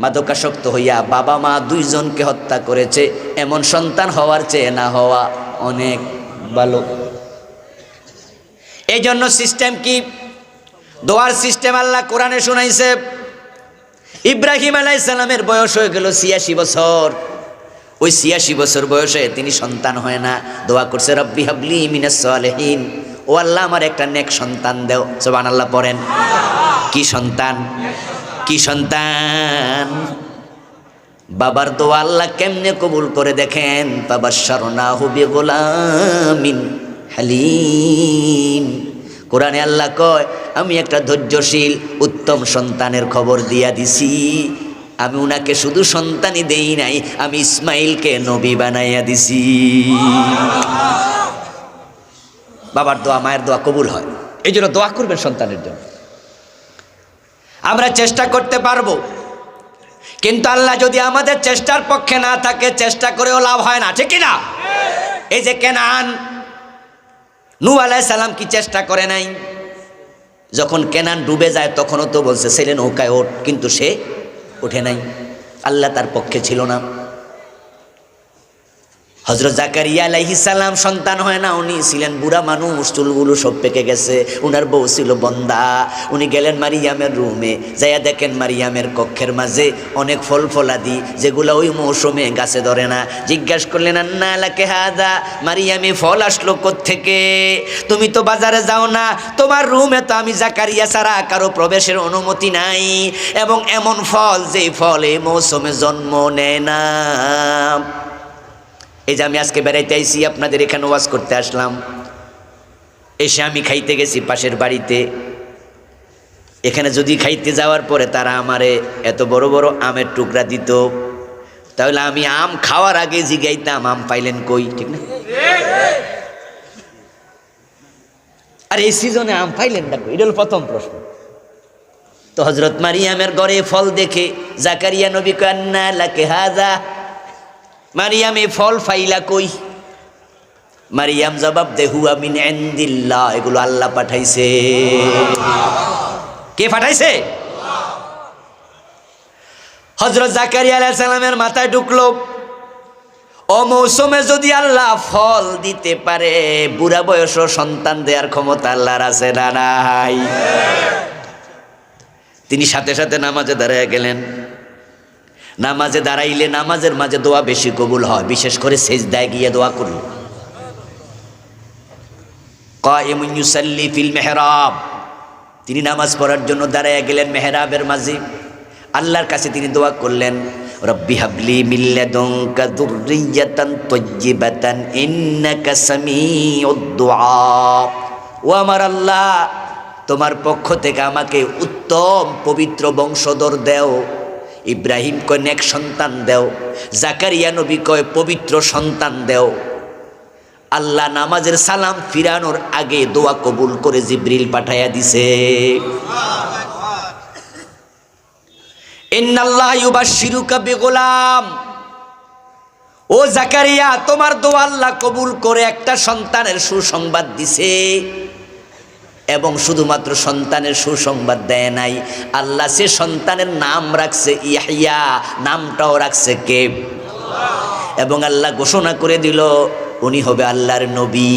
মাদকাসক্ত হইয়া বাবা মা দুইজনকে হত্যা করেছে। এমন সন্তান হওয়ার চেয়ে না হওয়া অনেক ভালো। এই জন্য সিস্টেম কি? দোয়ার সিস্টেম আল্লাহ কোরআনে শুনাইছে। ইব্রাহিম আলাইহিস সালামের বয়স হয়ে গেল 86 বছর। ওই 86 বছর বয়সে তিনি সন্তান হয় না, দোয়া করছে রব্বি হাবলি মিনাস সালিহিন, ও আল্লাহ আমার একটা নেক সন্তান দাও। সুবহানাল্লাহ পড়েন। কি সন্তান? কি সন্তান? বাবার দোয়া আল্লাহ কেমনে কবুল করে দেখেন। ফাবাশশারনাহু বিগুলামিন হালিম। কোরআনে আল্লাহ কয় আমি একটা ধৈর্যশীল উত্তম সন্তানের খবর দিয়া দিছি। আমি উনাকে শুধু সন্তানই দেই নাই, আমি ইসমাইলকে নবী বানাইয়া দিছি। বাবার দোয়া মায়ের দোয়া কবুল হয়, এই জন্য দোয়া করবেন সন্তানের জন্য। আমরা চেষ্টা করতে পারবো, কিন্তু আল্লাহ যদি আমাদের চেষ্টার পক্ষে না থাকে, চেষ্টা করেও লাভ হয় না, ঠিক না? এই যে কেনান, নূহ আলাইহিস সালাম কি চেষ্টা করে নাই? যখন কেনান ডুবে যায় তখনও তো বলছে ছেলে নৌকায় ওঠ, কিন্তু সে ওঠে নাই, আল্লাহ তার পক্ষে ছিল না। হযরত জাকারিয়া আলাইহিস সালাম সন্তান হয় না, উনি ছিলেন বুড়া মানুষ, চুলগুলো সব পেকে গেছে, উনার বউ ছিল বন্দা। উনি গেলেন মারিয়ামের রুমে, যাইয়া দেখেন মারিয়ামের কক্ষের মাঝে অনেক ফল ফলাদি, যেগুলো ওই মৌসুমে গাছে ধরে না। জিজ্ঞাসা করলেন আন্না লাকে হাদা, মারিয়ামে ফল আসলো কোত্থেকে? তুমি তো বাজারে যাও না, তোমার রুমে তো আমি জাকারিয়া ছাড়া কারো প্রবেশের অনুমতি নাই, এবং এমন ফল যে ফল এই মৌসুমে জন্ম নেয় না। এই যে আমি আজকে বেড়াইতে আইছি, আপনাদের এখানে ওয়াজ করতে আসলাম, এসে আমি খাইতে গেছি পাশের বাড়িতে। এখানে যদি খাইতে যাওয়ার পরে তারা আমারে এত বড় বড় আমের টুকরা দিত, তাহলে আমি আম খাওয়ার আগে জিগাইতাম আম পাইলেন কই, ঠিক না? আর এই সিজনে আম পাইলেন না কই, এটা হলো প্রথম প্রশ্ন। তো হযরত মারিয়ামের ঘরে ফল দেখে জাকারিয়া নবী কয় আন্না লাকে হাযা, মারিয়াম এই ফল ফাইলা কই? মারিয়াম জবাব দে হুয়া মিন ইনদিল্লাহ, এগুলো আল্লাহ পাঠাইছে। কে পাঠাইছে? হযরত জাকারিয়া আলাইহিস সালামের মাথায় ঢুকলো, ও মৌসুমে যদি আল্লাহ ফল দিতে পারে, বুড়া বয়স সন্তান দেওয়ার ক্ষমতা আল্লাহর আছে না নাই? তিনি সাথে সাথে নামাজে দাঁড়ায় গেলেন। নামাজে দাঁড়াইলে নামাজের মাঝে দোয়া বেশি কবুল হয়, বিশেষ করে সেজদায় গিয়ে দোয়া করল। কায়িমুন ইউসাল্লি ফিল মিহরাব, তিনি নামাজ পড়ার জন্য দাঁড়ায় গেলেন মেহরাবের মাঝে। আল্লাহর কাছে তিনি দোয়া করলেন রব্বি হাবলি মিন লাদুনকা যুররিয়াতান তাইয়্যিবাতান ইন্নাকা সামিউদ দুআ। ও আমার আল্লাহ, তোমার পক্ষ থেকে আমাকে উত্তম পবিত্র বংশধর দেও। ইব্রাহিম কয় নেক সন্তান দেও, জাকারিয়া নবী কয় পবিত্র সন্তান দেও। আল্লাহ নামাজের সালাম ফিরানোর আগে দোয়া কবুল করে জিবরিল পাঠাইয়া দিছে। ইন্নাল্লাহ ইউবাশশিরুকা বিগুলাম, ও জাকারিয়া তোমার দোয়া আল্লাহ কবুল করে একটা সন্তানের সুসংবাদ দিছে। এবং শুধুমাত্র সন্তানের সুসংবাদ দেয় নাই, আল্লাহ সে সন্তানের নাম রাখছে ইয়াহইয়া, নামটাও রাখছে কে? আল্লাহ। এবং আল্লাহ ঘোষণা করে দিল উনি হবে আল্লাহর নবী।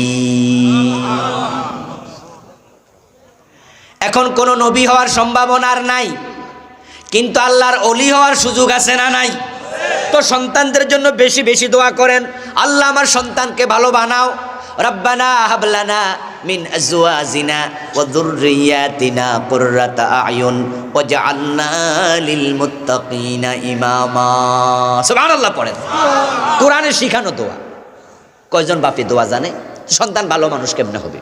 এখন কোন নবী হওয়ার সম্ভাবনা আর নাই, কিন্তু আল্লাহর ওলি হওয়ার সুযোগ আছে না নাই? তো সন্তানদের জন্য বেশি বেশি দোয়া করেন, আল্লাহ আমার সন্তানকে ভালো বানাও। রব্বানা হাবলানা মিন আজওয়াজিনা ওয়া যুররিয়াতিনা কুররাতা আয়ুন ওয়াজআলনা লিল মুত্তাকিনা ইমামা। সুবহানাল্লাহ পড়েন। কোরআনে শিখানো দোয়া। কয়জন বাপে দোয়া জানে সন্তান ভালো মানুষ কেমনে হবে?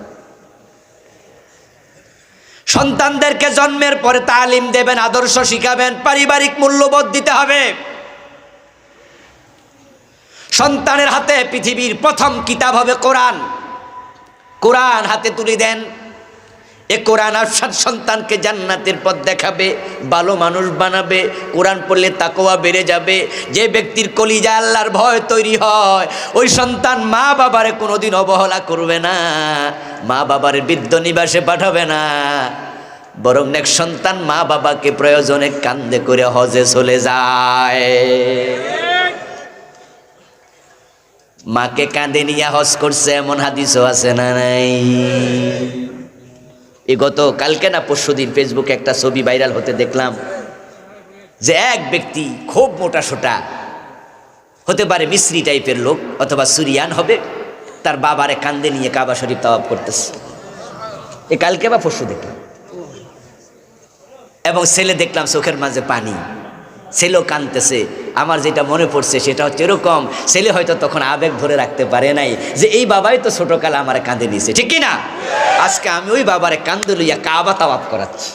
সন্তানদেরকে জন্মের পরে তালিম দেবেন, আদর্শ শিখাবেন, পারিবারিক মূল্যবোধ দিতে হবে। সন্তানের হাতে পৃথিবীর প্রথম কিতাব হবে কোরআন। কোরআন হাতে তুলে দেন, এ কোরআন আপনার সন্তানকে জান্নাতের পথ দেখাবে, ভালো মানুষ বানাবে। কোরআন পড়লে তাকওয়া বেড়ে যাবে। যে ব্যক্তির কলিজায় আল্লাহর ভয় তৈরি হয়, ওই সন্তান মা বাবারে কোনোদিন অবহেলা করবে না, মা বাবার বৃদ্ধ নিবাসে পাঠাবে না, বরং নেক সন্তান মা বাবাকে প্রয়োজনে কান্দে করে হজে চলে যায়। মাকে কাঁদে নিয়ে হজ করছে এমন হাদিসও আছে না নাই? এই গত কালকে না পরশুদিন ফেসবুকে একটা ছবি ভাইরাল হতে দেখলাম, যে এক ব্যক্তি খুব মোটা সোটা, হতে পারে মিস্রি টাইপের লোক অথবা সুরিয়ান হবে, তার বাবারে কান্দে নিয়ে কাবা শরীফ তাওয়াফ করতেছে। এই কালকে বা পরশু দেখলাম, এবং ছেলে দেখলাম চোখের মাঝে পানি, ছেলেও কাঁদতেছে। আমার যেটা মনে পড়ছে সেটা হচ্ছে এরকম, ছেলে হয়তো তখন আবেগ ধরে রাখতে পারে নাই, যে এই বাবাই তো ছোটকালে আমার কাঁদে নিয়েছে, ঠিক কিনা? আজকে আমি ওই বাবারে কান্দে লইয়া কাবা তাওয়াফ করাচ্ছি।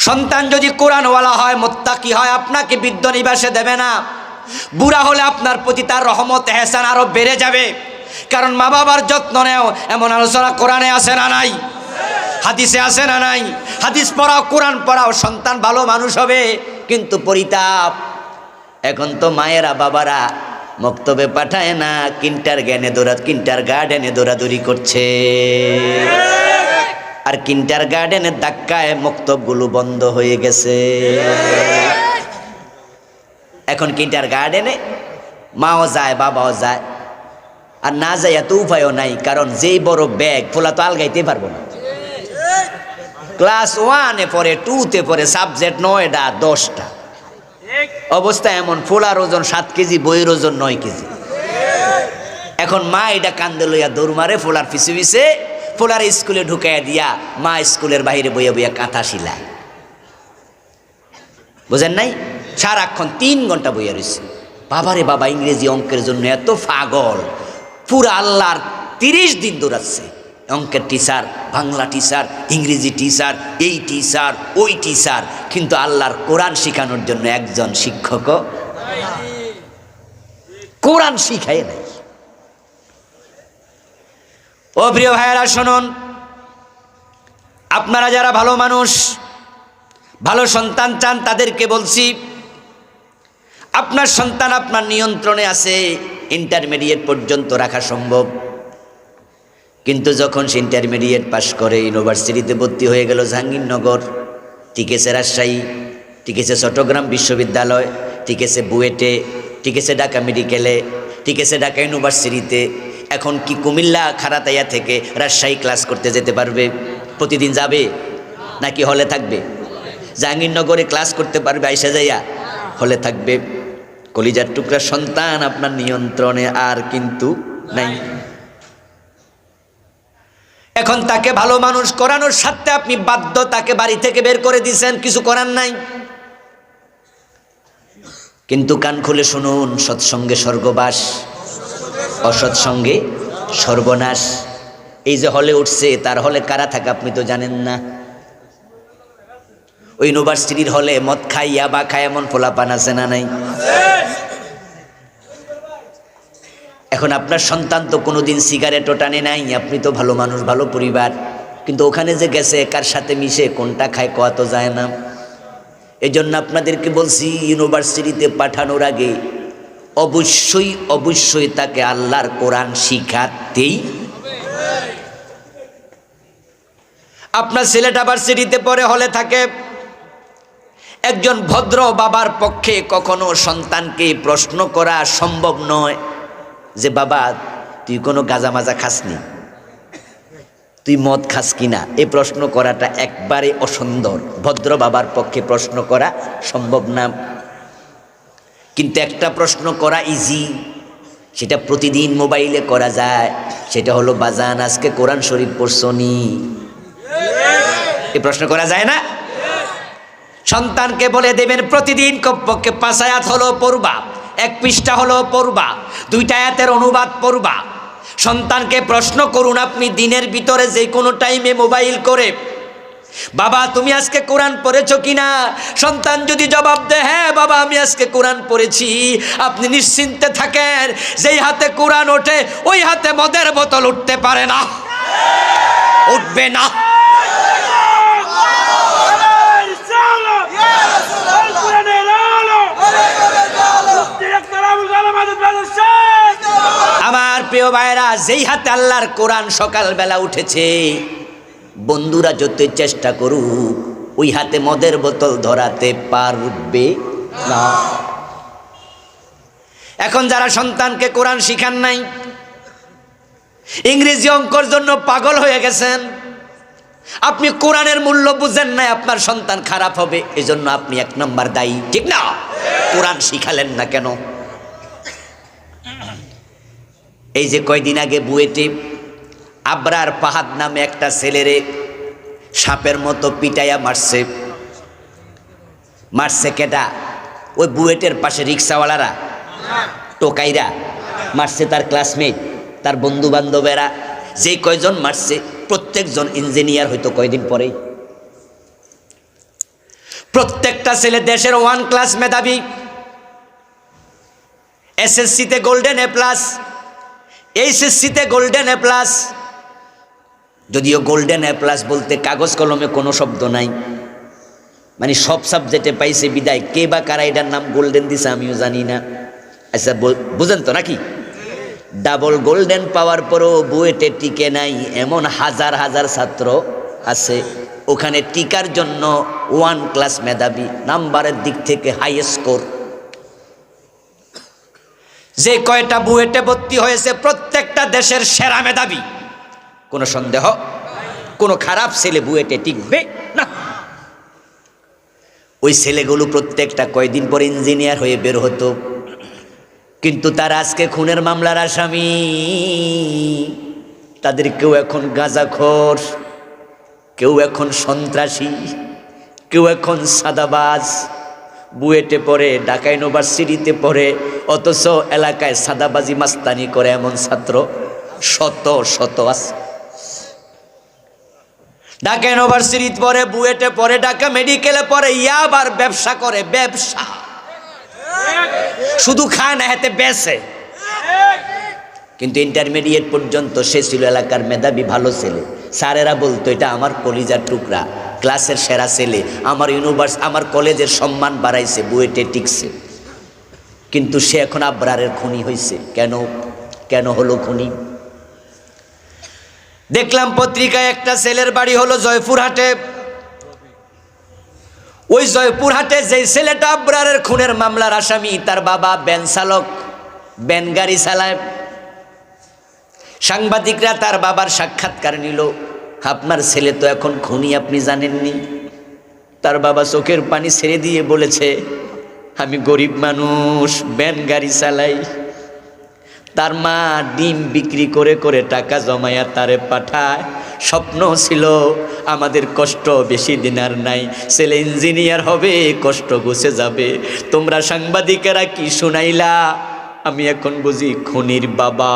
সন্তান যদি কোরআনওয়ালা হয়, মুত্তাকি হয়, আপনাকে বৃদ্ধ নিবাসে দেবে না। বুড়া হলে আপনার প্রতি তার রহমত এহসান আরো বেড়ে যাবে। কারণ মা বাবার যত্ন নেও, এমন আলোচনা কোরআনে আছে না নাই? হাদিসে আছে না নাই? হাদিস পড়াও, কোরআন পড়াও, সন্তান ভালো মানুষ হবে। কিন্তু পরিতাপ, এখন তো মায়েরা বাবারা মক্তবে পাঠায় না, কিন্টার গার্ডেনে দৌড়াদৌড়ি করছে। আর কিন্টার গার্ডেনের ধাক্কায় মক্তবগুলো বন্ধ হয়ে গেছে। এখন কিন্টার গার্ডেনে মাও যায়, বাবাও যায়, আর না যায় এত উপায়ও নাই। কারণ যেই বড় ব্যাগ, ফোলা তো আলগাইতে পারবো না। ক্লাস 1-এ পড়ে, 2-তে পড়ে, সাবজেক্ট 9টা 10টা, অবস্থা এমন, ফোলার ওজন 7 কেজি, বইয়ের ওজন 9 কেজি। এখন মা এটা কান্দে লইয়া দৌড় মারে ফোলার পিছু পিছে, ফোলার স্কুলে ঢুকাইয়া দিয়া মা স্কুলের বাইরে বইয়া বইয়া কাঁথা শিলায়। বুঝেন নাই? সারাক্ষণ 3 ঘন্টা বইয়া রয়েছে। বাবারে বাবা, ইংরেজি অঙ্কের জন্য এত পাগল, পুরা আল্লাহর 30 দিন দৌড়াচ্ছে। অঙ্কের টিচার, বাংলা টিচার, ইংরেজি টিচার, এই টিচার, ওই টিচার, কিন্তু আল্লাহর কোরআন শিখানোর জন্য একজন শিক্ষক কোরআন শিখায় নাই। ও প্রিয় ভাইয়েরা শুনুন, আপনারা যারা ভালো মানুষ, ভালো সন্তান চান, তাদেরকে বলছি, আপনার সন্তান আপনার নিয়ন্ত্রণে আছে, ইন্টারমিডিয়েট পর্যন্ত রাখা সম্ভব। কিন্তু যখন সে ইন্টারমিডিয়েট পাশ করে, ইউনিভার্সিটিতে ভর্তি হয়ে গেল জাহাঙ্গীরনগর, টিকেছে রাজশাহী, টিকেছে চট্টগ্রাম বিশ্ববিদ্যালয়, টিকেছে বুয়েটে, টিকেছে ঢাকা মেডিকেলে, টিকেছে ঢাকা ইউনিভার্সিটিতে, এখন কি কুমিল্লা খারাতাইয়া থেকে রাজশাহী ক্লাস করতে যেতে পারবে? প্রতিদিন যাবে নাকি হলে থাকবে? জাহাঙ্গীরনগরে ক্লাস করতে পারবে, আইসা যাইয়া হলে থাকবে। কলিজার টুকরা সন্তান আপনার নিয়ন্ত্রণে আর কিন্তু নাই। এখন তাকে ভালো মানুষ করানোর সাথে আপনি বাধ্য, তাকে বাড়ি থেকে বের করে দিয়েছেন, কিছু করার নাই। কিন্তু কান খুলে শুনুন, সৎসঙ্গে স্বর্গবাস, অসৎসঙ্গে সর্বনাশ। এই যে হলে উঠছে, তার হলে কারা থাকে আপনি তো জানেন না। ওই ইউনিভার্সিটির হলে মদ খাইয়া বা খায় এমন পোলাপান আছে না নাই? এখন আপনার সন্তান তো কোনোদিন সিগারেটও টানে নাই, আপনি তো ভালো মানুষ, ভালো পরিবার, কিন্তু ওখানে যে গেছে কার সাথে মিশে কোনটা খায় কোয়া তো যায় না। এই জন্য আপনাদেরকে বলছি, ইউনিভার্সিটিতে পাঠানোর আগে অবশ্যই অবশ্যই তাকে আল্লাহর কোরআন শিখাতেই। আপনার ছেলেটা ভার্সিটিতে পড়ে, হলে থাকে, একজন ভদ্র বাবার পক্ষে কখনো সন্তানকে প্রশ্ন করা সম্ভব নয় যে বাবা তুই কোনো গাঁজা মাজা খাসনি, তুই মদ খাস কিনা। এই প্রশ্ন করাটা একবারে অসুন্দর, ভদ্র বাবার পক্ষে প্রশ্ন করা সম্ভব না। কিন্তু একটা প্রশ্ন করা ইজি, সেটা প্রতিদিন মোবাইলে করা যায়, সেটা হলো বাজান আজকে কোরআন শরীফ পড়ছনি? এই প্রশ্ন করা যায় না? সন্তানকে বলে দেবেন প্রতিদিন কমপক্ষে 5 আয়াত হলো পড়বা, 1 পৃষ্ঠা হলো পড়বা, 2টা আয়াতের অনুবাদ পড়বা, সন্তানকে প্রশ্ন করুন আপনি দিনের ভিতরে যে কোনো টাইমে মোবাইল করে, বাবা তুমি আজকে কোরআন পড়েছো কিনা? সন্তান যদি জবাব দেয় হ্যাঁ বাবা আমি আজকে কোরআন পড়েছি, আপনি নিশ্চিন্তে থাকেন, যেই হাতে কোরআন ওঠে ওই হাতে মদের বোতল উঠতে পারে না, উঠবে না। আমার প্রিয় ভাইরা, যেই হাতে আল্লাহর কোরআন সকালবেলা উঠেছে, বন্ধুরা যতই চেষ্টা করুক ওই হাতে মদের বোতল ধরাতে পারবে না। এখন যারা সন্তানকে কোরআন শিখান নাই, ইংরেজি অঙ্কর জন্য পাগল হয়ে গেছেন, আপনি কোরআনের মূল্য বুঝেন নাই, আপনার সন্তান খারাপ হবে, এজন্য আপনি 1 নম্বর দায়ী, ঠিক না? কোরআন শিখালেন না কেন? এই যে কয়দিন আগে বুয়েটে আবরার পাহাদ নামে একটা ছেলেরে সাপের মতো পিটাইয়া মারছে কেটা? ওই বুয়েটের পাশে রিক্সাওয়ালারা, টোকাইরা মারছে, তার ক্লাসমেট, তার বন্ধু বান্ধবেরা, যে কয়জন মারছে প্রত্যেকজন ইঞ্জিনিয়ার হয়তো কয়দিন পরেই। প্রত্যেকটা ছেলে দেশের 1 ক্লাস মেধাবী, এসএসসিতে গোল্ডেন এ প্লাস, এইচএসসিতে গোল্ডেন এ প্লাস। যদিও গোল্ডেন এ প্লাস বলতে কাগজ কলমে কোনো শব্দ নাই, মানে সব সাবজেক্টে পাইছে বিদায়, কে বা কারা এটার নাম গোল্ডেন দিছে আমিও জানি না। আচ্ছা বুঝেন তো নাকি? ডাবল গোল্ডেন পাওয়ার পরও বুয়েটে টিকে নাই এমন হাজার হাজার ছাত্র আছে। ওখানে টিকার জন্য 1 ক্লাস মেধাবী, নাম্বারের দিক থেকে হাই স্কোর। যে কয়টা বুয়েটে ভর্তি হয়েছে প্রত্যেকটা দেশের সেরা মেধাবী, কোনো সন্দেহ, কোনো খারাপ ছেলে বুয়েটে টিকবে না। ওই ছেলেগুলো প্রত্যেকটা কয়দিন পর ইঞ্জিনিয়ার হয়ে বের হতো, কিন্তু তারা আজকে খুনের মামলার আসামি। তাদের কেউ এখন গাঁজাখোর, কেউ এখন সন্ত্রাসী, কেউ এখন সাদাবাজ। বুয়েটে পড়ে, ঢাকা ইউনিভার্সিটিতে পড়ে, অথচ এলাকায় সাদাবাজি মাস্তানি করে এমন ছাত্র শত শত আছে। ঢাকা ইউনিভার্সিটিতে পড়ে, বুয়েটে পড়ে, ঢাকা মেডিকেলে পড়ে, ইয়াবার ব্যবসা করে, ব্যবসা শুধু খায় না, হাতে বেচে। কিন্তু ইন্টারমিডিয়েট পর্যন্ত সে ছিল এলাকার মেধাবী ভালো ছেলে। স্যারেরা বলতো এটা আমার কলিজার টুকরা, ক্লাসের সেরা ছেলে, আমার কলেজের সম্মান বাড়াইছে, বুয়েটে টিকছে। কিন্তু সে এখন আবরারের খুনি হয়েছে। কেন হলো খুনি? দেখলাম পত্রিকায় একটা ছেলের বাড়ি হলো জয়পুরহাটে। ওই জয়পুরহাটে যে ছেলেটা আবরারের খুনের মামলার আসামি, তার বাবা ভ্যান চালক, ভ্যান গাড়ি চালায়। সাংবাদিকরা তার বাবার সাক্ষাৎকার নিল, আপনার ছেলে তো এখন খুনি, আপনি জানেননি? তার বাবা চোখের পানি ছেড়ে দিয়ে বলেছে, আমি গরিব মানুষ, ভ্যান গাড়ি চালাই। তার মা ডিম বিক্রি করে করে টাকা জমায়া তারে পাঠায়। স্বপ্ন ছিল আমাদের কষ্ট বেশি দিন আর নাই, ছেলে ইঞ্জিনিয়ার হবে, কষ্ট ঘুচে যাবে। তোমরা সাংবাদিকেরা কি শুনাইলা? আমি এখন বুঝি খুনির বাবা।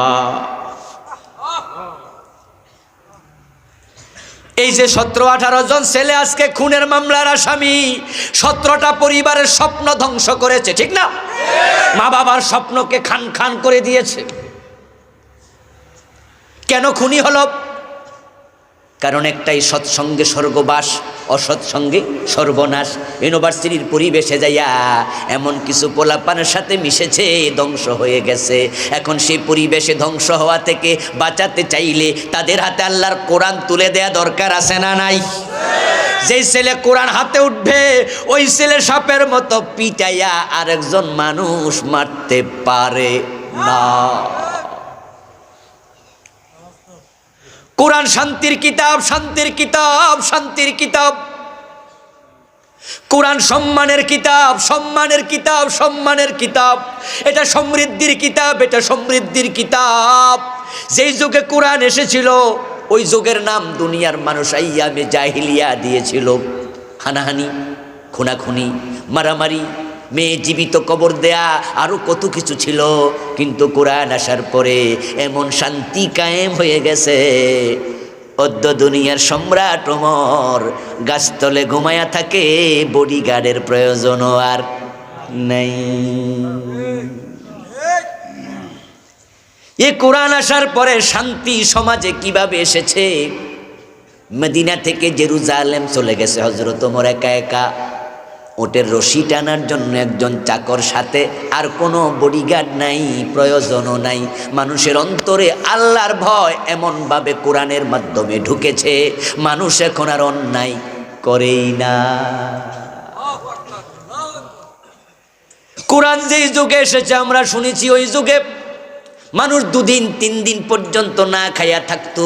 এই যে 17-18 জন ছেলে আজকে খুনের মামলার আসামি, 17টা পরিবারের স্বপ্ন ধ্বংস করেছে, ঠিক না? মা বাবার স্বপ্নকে খান খান করে দিয়েছে। কেন খুনি হলো? কারণ একটাই, সৎসঙ্গে স্বর্গবাস, অসৎসঙ্গে সর্বনাশ। ইউনিভার্সিটির পরিবেশে যাইয়া এমন কিছু পোলাপানের সাথে মিশেছে, ধ্বংস হয়ে গেছে। এখন সেই পরিবেশে ধ্বংস হওয়া থেকে বাঁচাতে চাইলে তাদের হাতে আল্লাহর কোরআন তুলে দেয়া দরকার আছে না নাই? যেই ছেলে কোরআন হাতে উঠবে ওই ছেলে সাপের মতো পিটাইয়া আরেকজন মানুষ মারতে পারে না। কোরআন শান্তির কিতাব, শান্তির কিতাব, শান্তির কিতাব। কোরআন সম্মানের কিতাব, সম্মানের কিতাব, সম্মানের কিতাব। এটা সমৃদ্ধির কিতাব, এটা সমৃদ্ধির কিতাব। যেই যুগে কোরআন এসেছিল ওই যুগের নাম দুনিয়ার মানুষ আইয়ামে জাহিলিয়া দিয়েছিল। হানাহানি, খুনাখুনি, মারামারি, মেয়ে জীবিত কবর দেয়া, আরো কত কিছু ছিল। কিন্তু কোরআন আসার পরে এমন শান্তি কায়েম হয়ে গেছে, অদ্য দুনিয়ার সম্রাট ওমর গাছতলে ঘুমায়া থাকে, বডিগার্ডের প্রয়োজনও আর নাই। এ কোরআন আসার পরে শান্তি সমাজে কিভাবে এসেছে? মদিনা থেকে জেরুজালেম চলে গেছে হযরত ওমর একা একা। ওটের রশি টানার জন্য একজন চাকর সাথে, আর কোনো বডিগার্ড নাই, প্রয়োজনও নাই। মানুষের অন্তরে আল্লাহর ভয় এমনভাবে কোরআনের মাধ্যমে ঢুকেছে, মানুষ এখন আর অন্যায় করেই না। কোরআন যেই যুগে এসেছে আমরা শুনেছি, ওই যুগে মানুষ 2 দিন 3 দিন পর্যন্ত না খাইয়া থাকতো,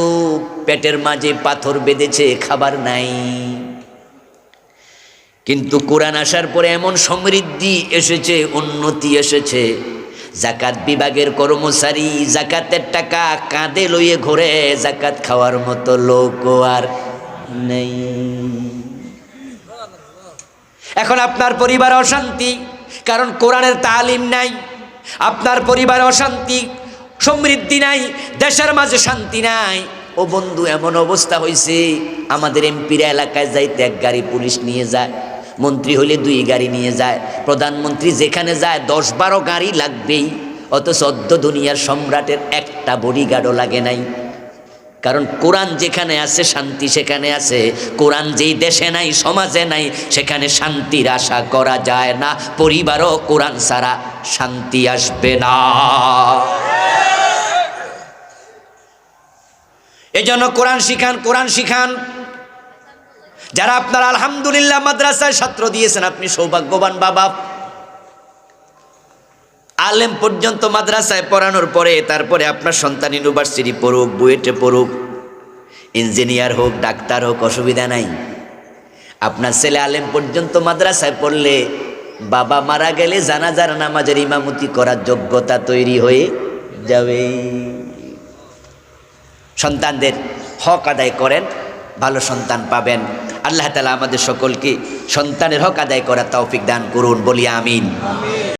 পেটের মাঝে পাথর বেঁধেছে, খাবার নাই। কিন্তু কোরআন আসার পরে এমন সমৃদ্ধি এসেছে, উন্নতি এসেছে। জাকাত বিভাগের কর্মচারী জাকাতের টাকা কাঁধে লইয়ে ঘোরে, জাকাত খাওয়ার মতো লোকও আর নেই। এখন আপনার পরিবার অশান্তি, কারণ কোরআনের তালিম নাই। আপনার পরিবার অশান্তি, সমৃদ্ধি নাই, দেশের মাঝে শান্তি নাই। ও বন্ধু, এমন অবস্থা হয়েছে, আমাদের এমপিরা এলাকায় যাইতে 1 গাড়ি পুলিশ নিয়ে যায়, মন্ত্রী হলে 2 গাড়ি নিয়ে যায়, প্রধানমন্ত্রী যেখানে যায় 10-12 গাড়ি লাগবেই। অথচ অদ্য দুনিয়ার সম্রাটের একটা বডিগার্ডও লাগে নাই। কারণ কোরআন যেখানে আছে শান্তি সেখানে আছে। কোরআন যেই দেশে নাই, সমাজে নাই, সেখানে শান্তির আশা করা যায় না। পরিবারও কোরআন ছাড়া শান্তি আসবে না। এজন্য কোরআন শিখান, কোরআন শিখান। যারা আপনারা আলহামদুলিল্লাহ মাদ্রাসায় ছাত্র দিয়েছেন, আপনি সৌভাগ্যবান বাবা। আলেম পর্যন্ত মাদ্রাসায় পড়ানোর পরে তারপরে আপনার সন্তান ইউনিভার্সিটি পড়ুক, বুয়েটে পড়ুক, ইঞ্জিনিয়ার হোক, ডাক্তার হোক, অসুবিধা নাই। আপনার ছেলে আলেম পর্যন্ত মাদ্রাসায় পড়লে বাবা মারা গেলে জানাজার নামাজের ইমামতি করার যোগ্যতা তৈরি হয়ে যাবে। সন্তানদের হক আদায় করেন, ভালো সন্তান পাবেন। আল্লাহ তাআলা আমাদের সকলকে সন্তানের হক আদায় করার তৌফিক দান করুন, বলি আমিন।